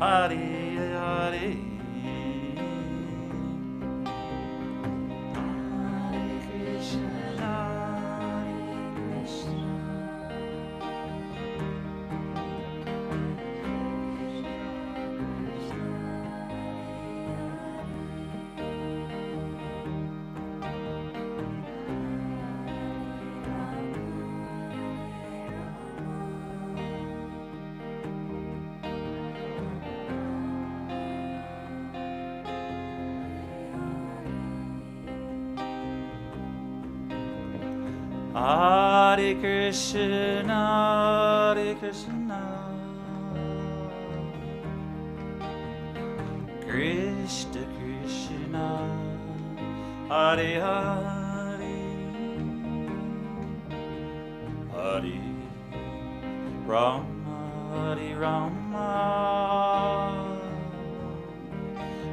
Speaker 1: Hare Hare. Hare Krishna, Hare Krishna, Krishna Krishna, Hare Hare, Hare Rama, Hare Rama,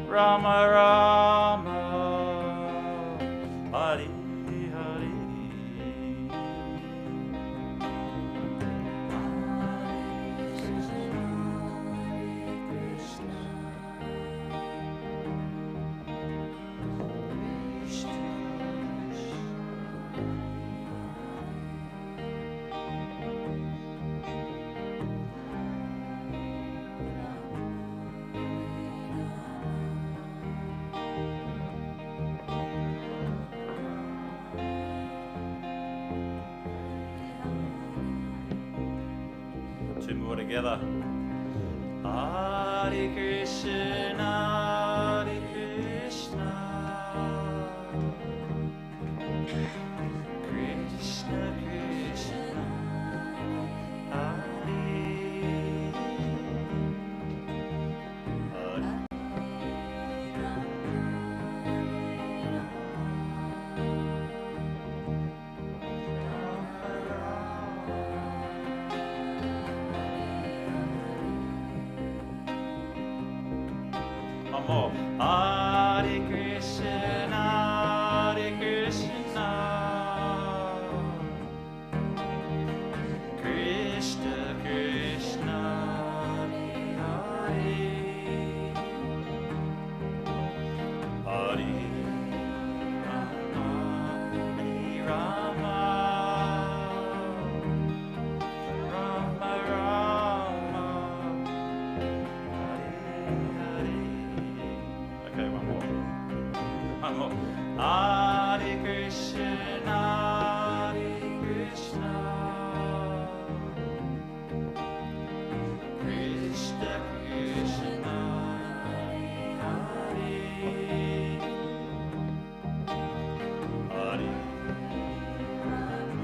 Speaker 1: Rama Rama, Hare Hare. Two more together. Hare Krishna, Hare Krishna, Krishna Krishna, Hare Hare. One more. Hare Krishna, Hare Krishna, Krishna Krishna, Hare Hare, Hare Rama, Hare Rama, Rama Rama, Hare Hare. Okay, one more. One more. Hare Krishna, Hare Krishna, Krishna Krishna, Hare Hare, Hare Rama.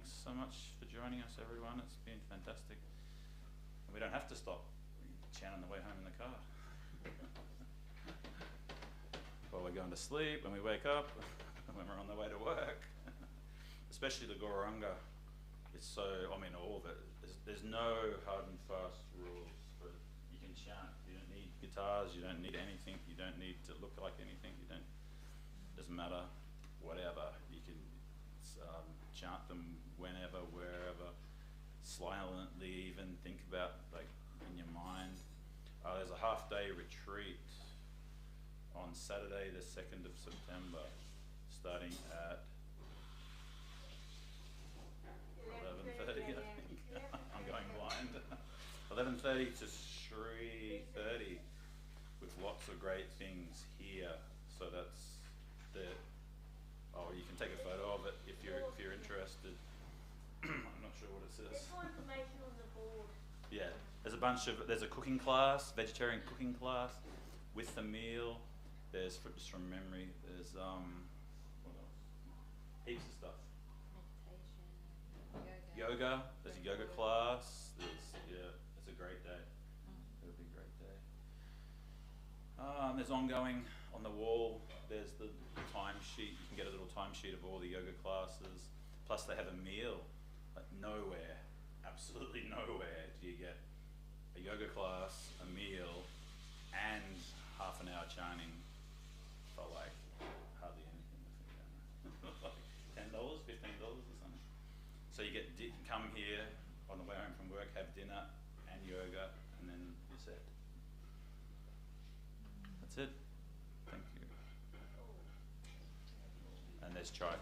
Speaker 1: thanks so much for joining us, everyone. It's been fantastic. And we don't have to stop. We can chant on the way home in the car. While we're going to sleep, when we wake up, when we're on the way to work. Especially the Gauranga. It's so, I mean, all of it. There's no hard and fast rules, but you can chant. You don't need guitars, you don't need anything, you don't need to look like anything, doesn't matter, whatever. You can chant them whenever, wherever, silently even, think about, like, in your mind. There's a half-day retreat on Saturday the 2nd of September, starting at 11:30, I think. I'm going blind. 11:30 to 3:30, with lots of great things here. So that's the. Oh, you can take a photo of it if you're interested. I'm not sure what it says.
Speaker 4: There's more information on the board.
Speaker 1: Yeah, there's a cooking class, vegetarian cooking class, with the meal. There's, just from memory, there's what else? Heaps of stuff. Yoga. There's a yoga class. It's a great day. It'll be a great day. There's ongoing on the wall. There's the timesheet. You can get a little timesheet of all the yoga classes. Plus, they have a meal. Like nowhere, absolutely nowhere, do you get a yoga class, a meal, and half an hour chanting for like hardly anything. Like $10, $15 or something. So you get come here on the way home from work, have dinner and yoga, and then you're set. That's it. Thank you. And there's chai.